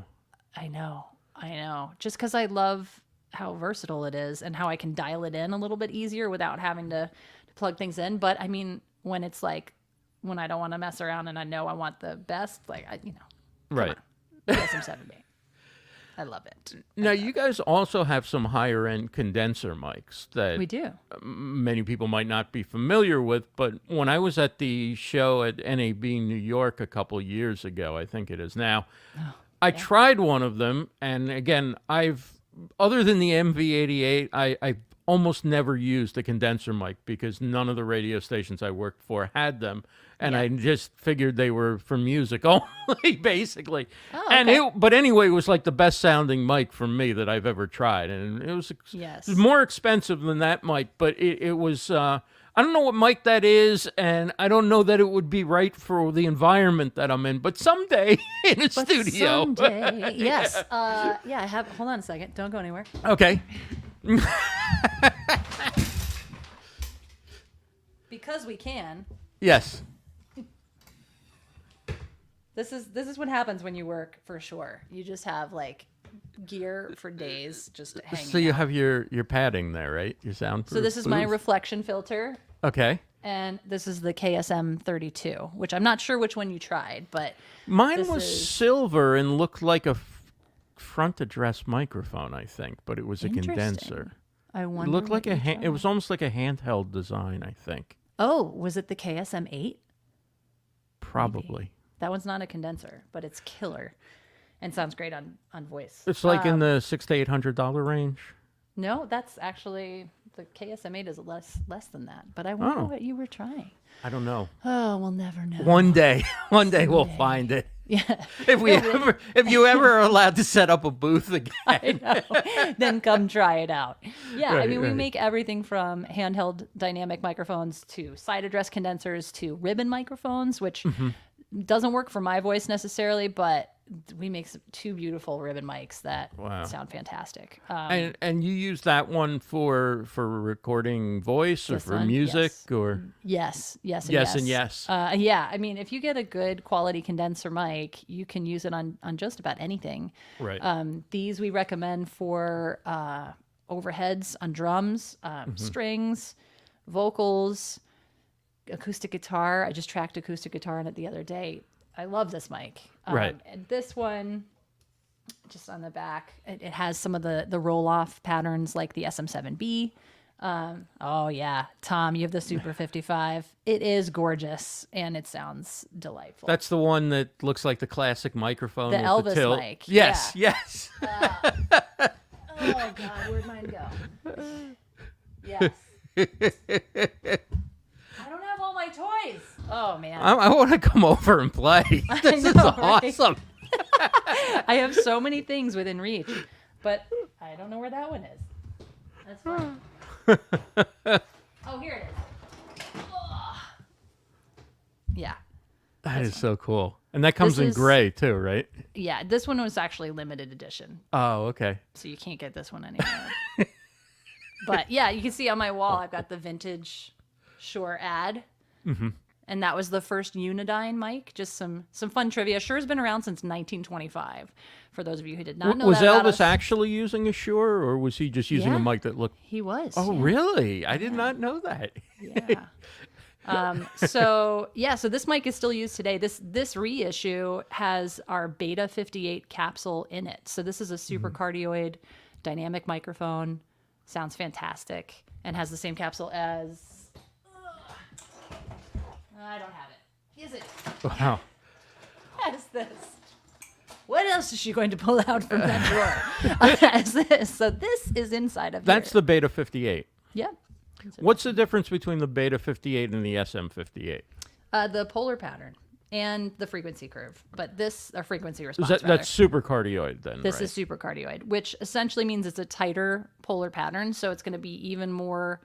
I know. Just because I love how versatile it is and how I can dial it in a little bit easier without having to plug things in. But I mean, when it's like, when I don't want to mess around and I know I want the best, like, Right. SM7B. I love it. Now, you guys also have some higher end condenser mics that We do. many people might not be familiar with, but when I was at the show at NAB New York a couple years ago, I think it is now, I tried one of them, and again, other than the MV88, I almost never used a condenser mic because none of the radio stations I worked for had them, and I just figured they were for music only, basically. Oh, And okay. but anyway, it was like the best sounding mic for me that I've ever tried, and it was Yes. it was more expensive than that mic, but it was. I don't know what mic that is, and I don't know that it would be right for the environment that I'm in. But someday in a studio, Someday, yes. I have. Hold on a second. Don't go anywhere. okay. Because we can. Yes. This is what happens when you work for Shure. You just have like gear for days just hanging. So you out. have your padding there, right? Your soundproof. So this is my booth? reflection filter, Okay. and this is the KSM 32, which I'm not sure which one you tried, but Mine this was is- silver and looked like a front address microphone, I think, but it was a Interesting. condenser. I It wonder. looked like what you it tried. was almost like a handheld design, I think. Oh, was it the KSM 8? Probably. That one's not a condenser, but it's killer, and sounds great on voice. It's like in the $600 to $800 range. No, that's actually the KSM 8 is less than that. But I wonder Oh. what you were trying. I don't know. Oh, we'll never know. One day we'll find it. Yeah. If you ever are allowed to set up a booth again. I know. Then come try it out. Yeah, I Right, mean, we right. make everything from handheld dynamic microphones to side address condensers to ribbon microphones, which Mm-hmm. doesn't work for my voice necessarily, but we make two beautiful ribbon mics that Wow. sound fantastic. And you use that one for recording voice or This for one? music Yes. or Yes, yes yes. and yes. Yeah, I mean, if you get a good quality condenser mic, you can use it on just about anything. Right. These we recommend for overheads on drums, strings, vocals, acoustic guitar. I just tracked acoustic guitar on it the other day. I love this mic. Right. And this one, just on the back, it has some of the roll-off patterns like the SM7B. Oh yeah, Tom, you have the Super 55. It is gorgeous and it sounds delightful. That's the one that looks like the classic microphone. The with Elvis the tilt. mic. Yes, Yeah. yes. Oh God, where'd mine go? Yes. I don't have all my toys. Oh man. I want to come over and play. This is know, right? awesome. I have so many things within reach, but I don't know where that one is. That's fine. Oh, here it is. Ugh. Yeah. That is so cool. And that comes This in is- gray too, right? Yeah, this one was actually limited edition, Oh, okay. so you can't get this one anymore. But yeah, you can see on my wall I've got the vintage Shure ad. Mm-hmm. And that was the first Unidyne mic. Just some fun trivia. Shure's been around since 1925. For those of you who did not know Was that about Elvis us. actually using a Shure, or was he just using a Yeah. mic that looked? He was. Oh, yeah. really? I did not know that. Yeah. So this mic is still used today. This reissue has our Beta 58 capsule in it. So this is a super cardioid dynamic microphone. Sounds fantastic and has the same capsule as. I don't have it. Is it? Wow. Has this? What else is she going to pull out from that drawer? Has this? So this is inside of That's here. the Beta 58. Yeah. What's the difference between the Beta 58 and the SM 58? The polar pattern and the frequency curve, but this or frequency response. rather. That's super cardioid then, This right? is supercardioid, which essentially means it's a tighter polar pattern, so it's going to be even more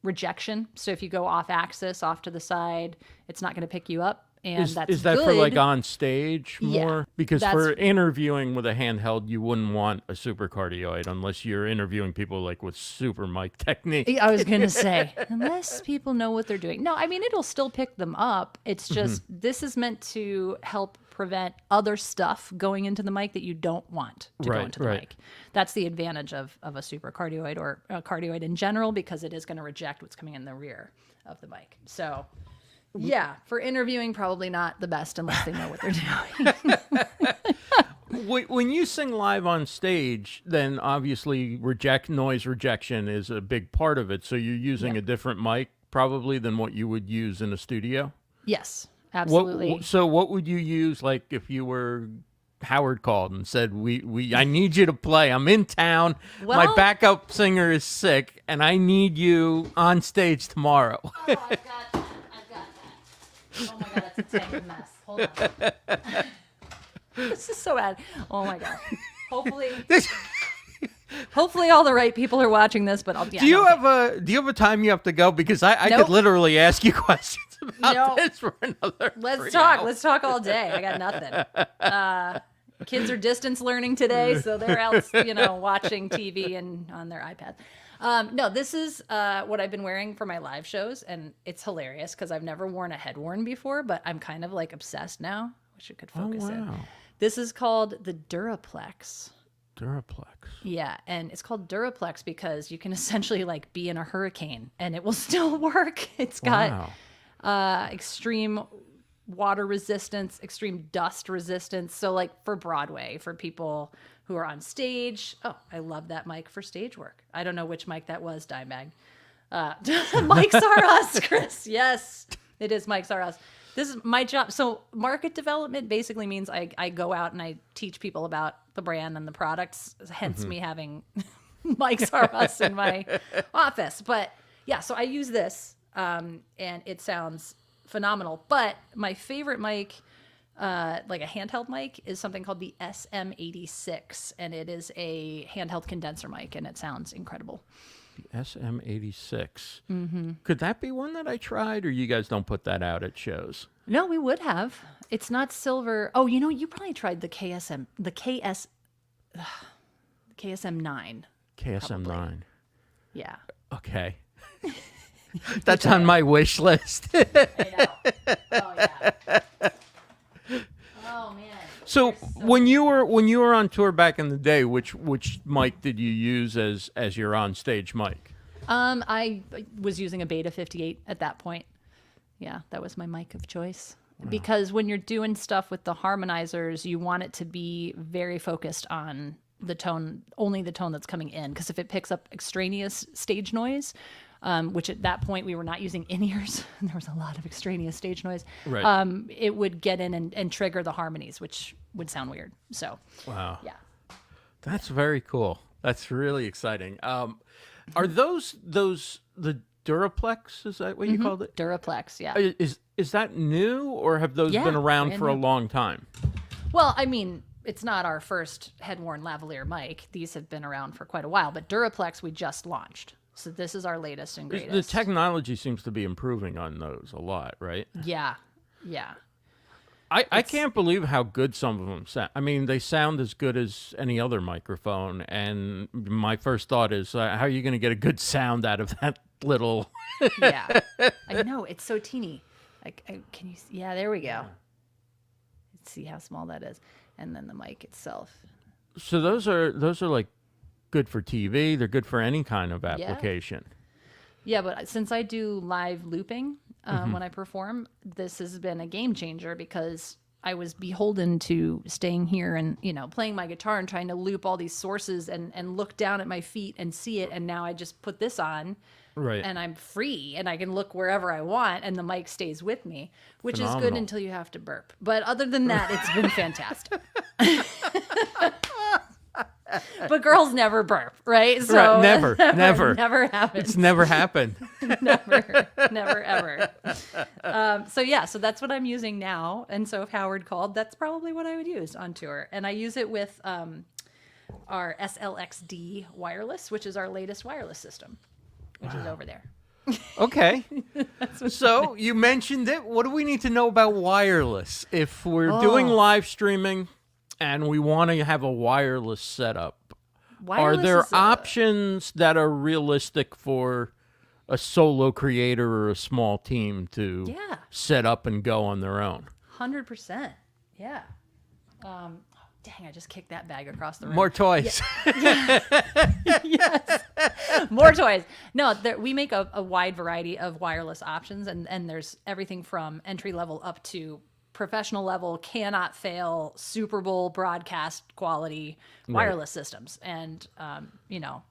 rejection. So if you go off axis, off to the side, it's not going to pick you up, and that's Is that good. for like on stage Yeah, more? Because that's- for interviewing with a handheld, you wouldn't want a super cardioid unless you're interviewing people like with super mic technique. I was going to say, unless people know what they're doing. No, I mean, it'll still pick them up. It's just, this is meant to help prevent other stuff going into the mic that you don't want to go Right, into the right. mic. That's the advantage of a super cardioid or a cardioid in general, because it is going to reject what's coming in the rear of the mic. So, yeah, for interviewing, probably not the best unless they know what they're doing. When you sing live on stage, then obviously noise rejection is a big part of it. So you're using a different mic probably than what you would use in a studio. Yes, absolutely. So what would you use, like if you were Howard called and said, I need you to play. I'm in town. My Well- backup singer is sick, and I need you on stage tomorrow. Oh, I've got that. Oh my God, that's a tangled mess. Hold on. This is so bad. Oh my God. Hopefully all the right people are watching this, but Do you have a time you have to go? Because I Nope. could literally ask you questions about No. this for another. Let's 3 talk. hours. Let's talk all day. I got nothing. Kids are distance learning today, so they're out, watching TV and on their iPad. No, this is what I've been wearing for my live shows, and it's hilarious because I've never worn a head worn before, but I'm kind of like obsessed now. Wish it could focus in. wow. This is called the Duraplex. Duraplex. Yeah, and it's called Duraplex because you can essentially like be in a hurricane and it will still work. It's got Wow. extreme water resistance, extreme dust resistance. So like for Broadway, for people who are on stage. Oh, I love that mic for stage work. I don't know which mic that was, Dimebag. Mics are us, Chris. Yes, it is Mics are us. This is my job. So market development basically means I go out and I teach people about the brand and the products, hence me having Mics are us in my office. But yeah, so I use this and it sounds phenomenal. But my favorite mic, like a handheld mic, is something called the SM86, and it is a handheld condenser mic, and it sounds incredible. SM86. Mm-hmm. Could that be one that I tried, or you guys don't put that out at shows? No, we would have. It's not silver. Oh, you probably tried the KSM9. KSM9. Yeah. Okay. That's on my wish list. I know. Oh yeah. Oh man. So when you were on tour back in the day, which mic did you use as your on stage mic? I was using a Beta 58 at that point. Yeah, that was my mic of choice. Because when you're doing stuff with the harmonizers, you want it to be very focused on only the tone that's coming in. Because if it picks up extraneous stage noise, which at that point we were not using in-ears, there was a lot of extraneous stage noise. Right. It would get in and trigger the harmonies, which would sound weird. So, Wow. yeah. That's very cool. That's really exciting. Are those the Duraplex? Is that what you called it? Duraplex, yeah. Is that new, or have those Yeah, been around brand for a new. long time? Well, I mean, it's not our first head-worn lavalier mic. These have been around for quite a while, but Duraplex we just launched. So this is our latest and greatest. The technology seems to be improving on those a lot, right? Yeah. Yeah. I can't believe how good some of them sound. I mean, they sound as good as any other microphone. And my first thought is, how are you going to get a good sound out of that little? Yeah. I know, it's so teeny. Can you see? Yeah, there we go. Let's see how small that is. And then the mic itself. So those are like good for TV. They're good for any kind of application. Yeah, but since I do live looping when I perform, this has been a game changer because I was beholden to staying here and, playing my guitar and trying to loop all these sources and look down at my feet and see it. And now I just put this on Right. and I'm free and I can look wherever I want and the mic stays with me, which is Phenomenal. good until you have to burp. But other than that, it's been fantastic. But girls never burp, right? So Right, never. never happens. It's never happened. never ever. So that's what I'm using now. And so if Howard called, that's probably what I would use on tour. And I use it with our SLXD wireless, which is our latest wireless system, which is over there. Okay. So you mentioned it. What do we need to know about wireless? If we're doing live streaming and we want to have a wireless setup, are Wireless there is options that are realistic for a solo creator or a small team to Yeah. set up and go on their own? 100%. Yeah. Dang, I just kicked that bag across the room. More toys. Yes. More toys. No, we make a wide variety of wireless options, and there's everything from entry level up to professional level, cannot fail, Super Bowl broadcast quality wireless systems. And,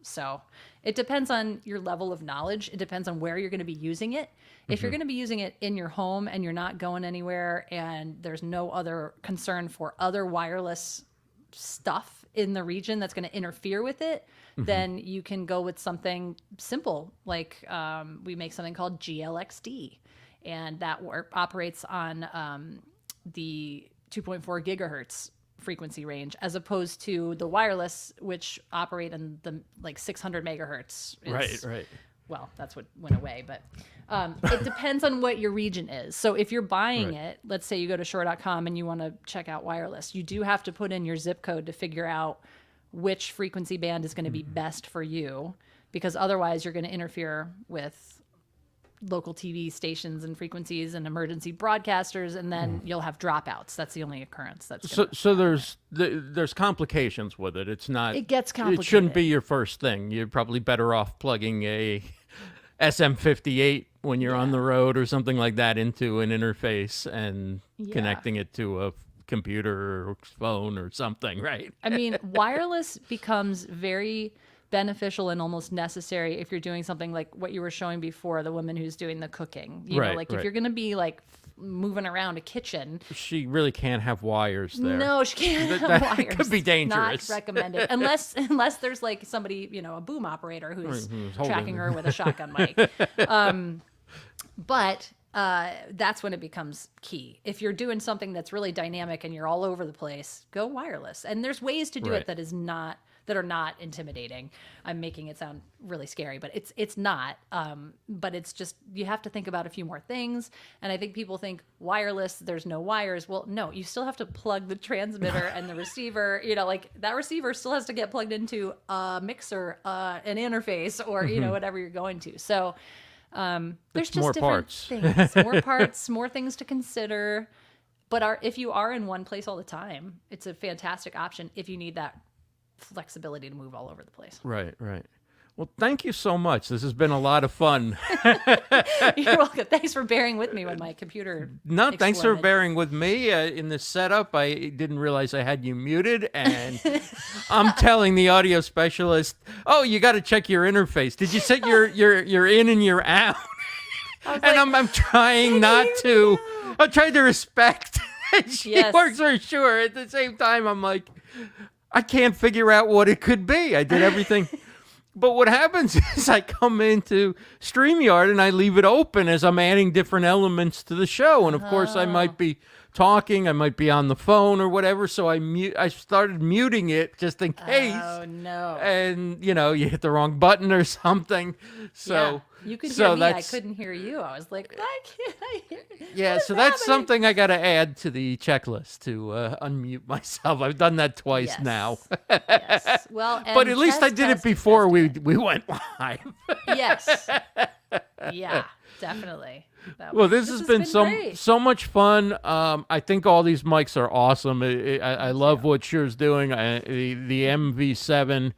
so it depends on your level of knowledge. It depends on where you're going to be using it. If you're going to be using it in your home and you're not going anywhere and there's no other concern for other wireless stuff in the region that's going to interfere with it, then you can go with something simple. Like we make something called GLXD, and that operates on the 2.4 gigahertz frequency range, as opposed to the wireless, which operate in the 600 megahertz. Right. Well, that's what went away, but it depends on what your region is. So if you're buying it, let's say you go to Shure.com and you want to check out wireless, you do have to put in your zip code to figure out which frequency band is going to be best for you, because otherwise you're going to interfere with local TV stations and frequencies and emergency broadcasters, and then you'll have dropouts. That's the only occurrence that's going to So there's complications with it. It's not. It gets It complicated. shouldn't be your first thing. You're probably better off plugging a SM58 when you're on the road or something like that into an interface and connecting it to a computer or phone or something, right? I mean, wireless becomes very beneficial and almost necessary if you're doing something like what you were showing before, the woman who's doing the cooking. You know, if you're going to be moving around a kitchen. She really can't have wires there. No, she can't have That wires. could be dangerous. Not recommended. Unless there's somebody, a boom operator who's tracking her with a shotgun mic. But that's when it becomes key. If you're doing something that's really dynamic and you're all over the place, go wireless. And there's ways to do it that are not intimidating. I'm making it sound really scary, but it's not. But it's just, you have to think about a few more things. And I think people think wireless, there's no wires. Well, no, you still have to plug the transmitter and the receiver. That receiver still has to get plugged into a mixer, an interface, or whatever you're going to. So there's just more different parts. things, more parts, more things to consider. But if you are in one place all the time, it's a fantastic option if you need that flexibility to move all over the place. Right. Well, thank you so much. This has been a lot of fun. You're welcome. Thanks for bearing with me when my computer No, thanks for exploded. bearing with me in this setup. I didn't realize I had you muted, and I'm telling the audio specialist, "Oh, you got to check your interface. Did you set your in and your out?" And like, I'm trying not to. I'm trying to respect. She Yes. works for Shure. At the same time, I'm like, I can't figure out what it could be. I did everything. But what happens is I come into StreamYard and I leave it open as I'm adding different elements to the show. And of course, I might be talking, I might be on the phone or whatever. So I started muting it just in case. Oh no! And you hit the wrong button or something. So you could so hear me. I that's- couldn't hear you. I was like, why can't I hear? Yeah, What is so that's happening? something I got to add to the checklist to unmute myself. I've done that twice Yes. now. Yes. Well, But and at least I test, did it test, before test we went live. it. Yes. Yeah, definitely. Well, this has been great. so much fun. I think all these mics are awesome. I love what Shure's doing. The MV7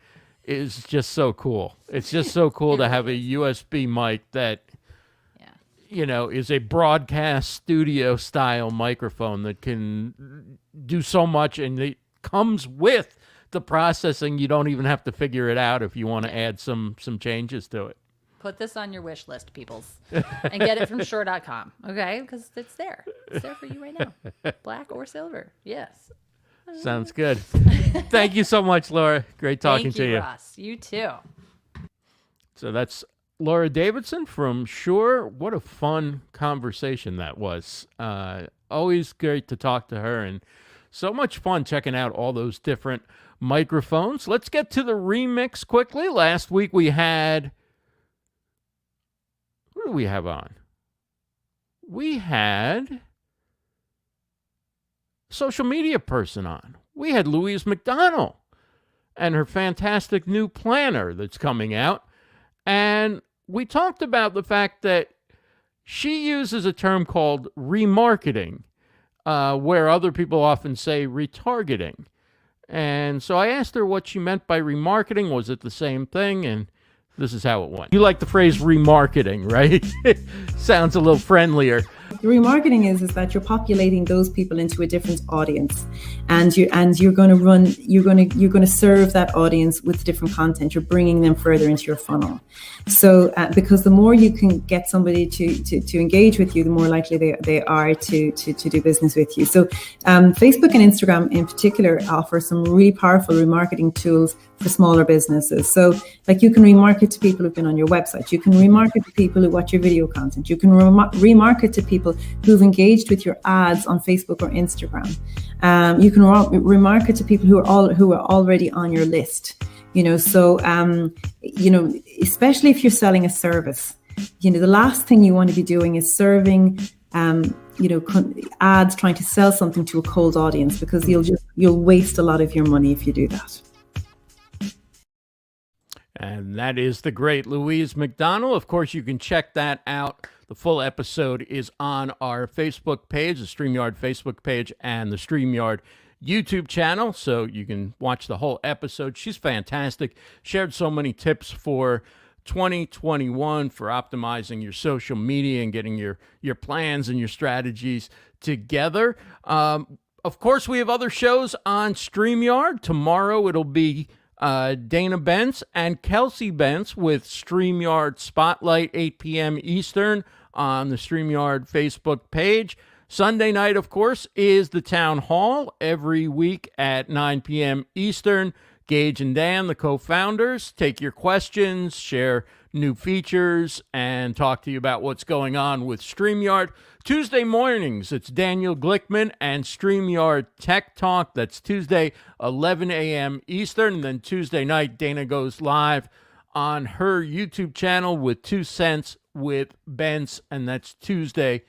is just so cool. It's just so cool to have a USB mic that is a broadcast studio style microphone that can do so much, and it comes with the processing. You don't even have to figure it out if you want to add some changes to it. Put this on your wish list, peoples, and get it from Shure.com, okay? Because it's there. It's there for you right now. Black or silver. Yes. Sounds good. Thank you so much, Laura. Great talking Thank to you. Ross. You too. So that's Laura Davidson from Shure. What a fun conversation that was. Always great to talk to her, and so much fun checking out all those different microphones. Let's get to the remix quickly. Last week we had... Who do we have on? We had social media person on. We had Louise McDonald and her fantastic new planner that's coming out. And we talked about the fact that she uses a term called remarketing, where other people often say retargeting. And so I asked her what she meant by remarketing. Was it the same thing? And this is how it went. You like the phrase remarketing, right? Sounds a little friendlier. The remarketing is that you're populating those people into a different audience, and you're going to serve that audience with different content. You're bringing them further into your funnel. So because the more you can get somebody to engage with you, the more likely they are to do business with you. So Facebook and Instagram in particular offer some really powerful remarketing tools for smaller businesses. So like you can remarket to people who've been on your website. You can remarket to people who watch your video content. You can remarket to people who've engaged with your ads on Facebook or Instagram. You can remarket to people who are already on your list. So especially if you're selling a service, the last thing you want to be doing is serving ads trying to sell something to a cold audience, because you'll waste a lot of your money if you do that. And that is the great Louise McDonald. Of course, you can check that out. The full episode is on our Facebook page, the StreamYard Facebook page, and the StreamYard YouTube channel, so you can watch the whole episode. She's fantastic. Shared so many tips for 2021 for optimizing your social media and getting your plans and your strategies together. Of course, we have other shows on StreamYard. Tomorrow it'll be Dana Bentz and Kelsey Bentz with StreamYard Spotlight, 8 p.m. Eastern on the StreamYard Facebook page. Sunday night, of course, is the Town Hall every week at 9 p.m. Eastern. Gage and Dan, the co-founders, take your questions, share new features, and talk to you about what's going on with StreamYard. Tuesday mornings, it's Daniel Glickman and StreamYard Tech Talk. That's Tuesday, 11 a.m. Eastern. And then Tuesday night, Dana goes live on her YouTube channel with 2 Cents with Bentz, and that's Tuesday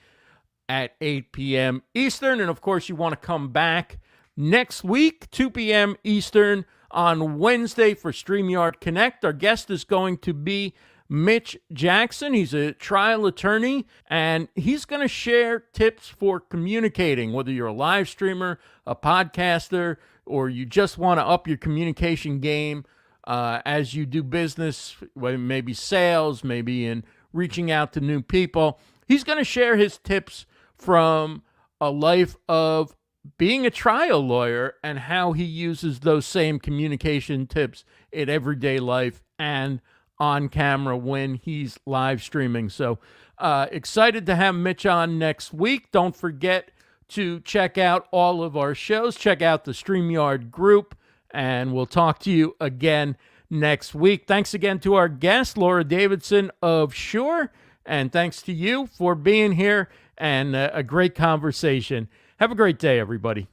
at 8 p.m. Eastern. And of course, you want to come back next week, 2 p.m. Eastern on Wednesday for StreamYard Connect. Our guest is going to be Mitch Jackson. He's a trial attorney, and he's going to share tips for communicating, whether you're a live streamer, a podcaster, or you just want to up your communication game as you do business, maybe sales, maybe in reaching out to new people. He's going to share his tips from a life of being a trial lawyer and how he uses those same communication tips in everyday life and on camera when he's live streaming. So excited to have Mitch on next week. Don't forget to check out all of our shows. Check out the StreamYard group, and we'll talk to you again next week. Thanks again to our guest, Laura Davidson of Shure, and thanks to you for being here and a great conversation. Have a great day, everybody.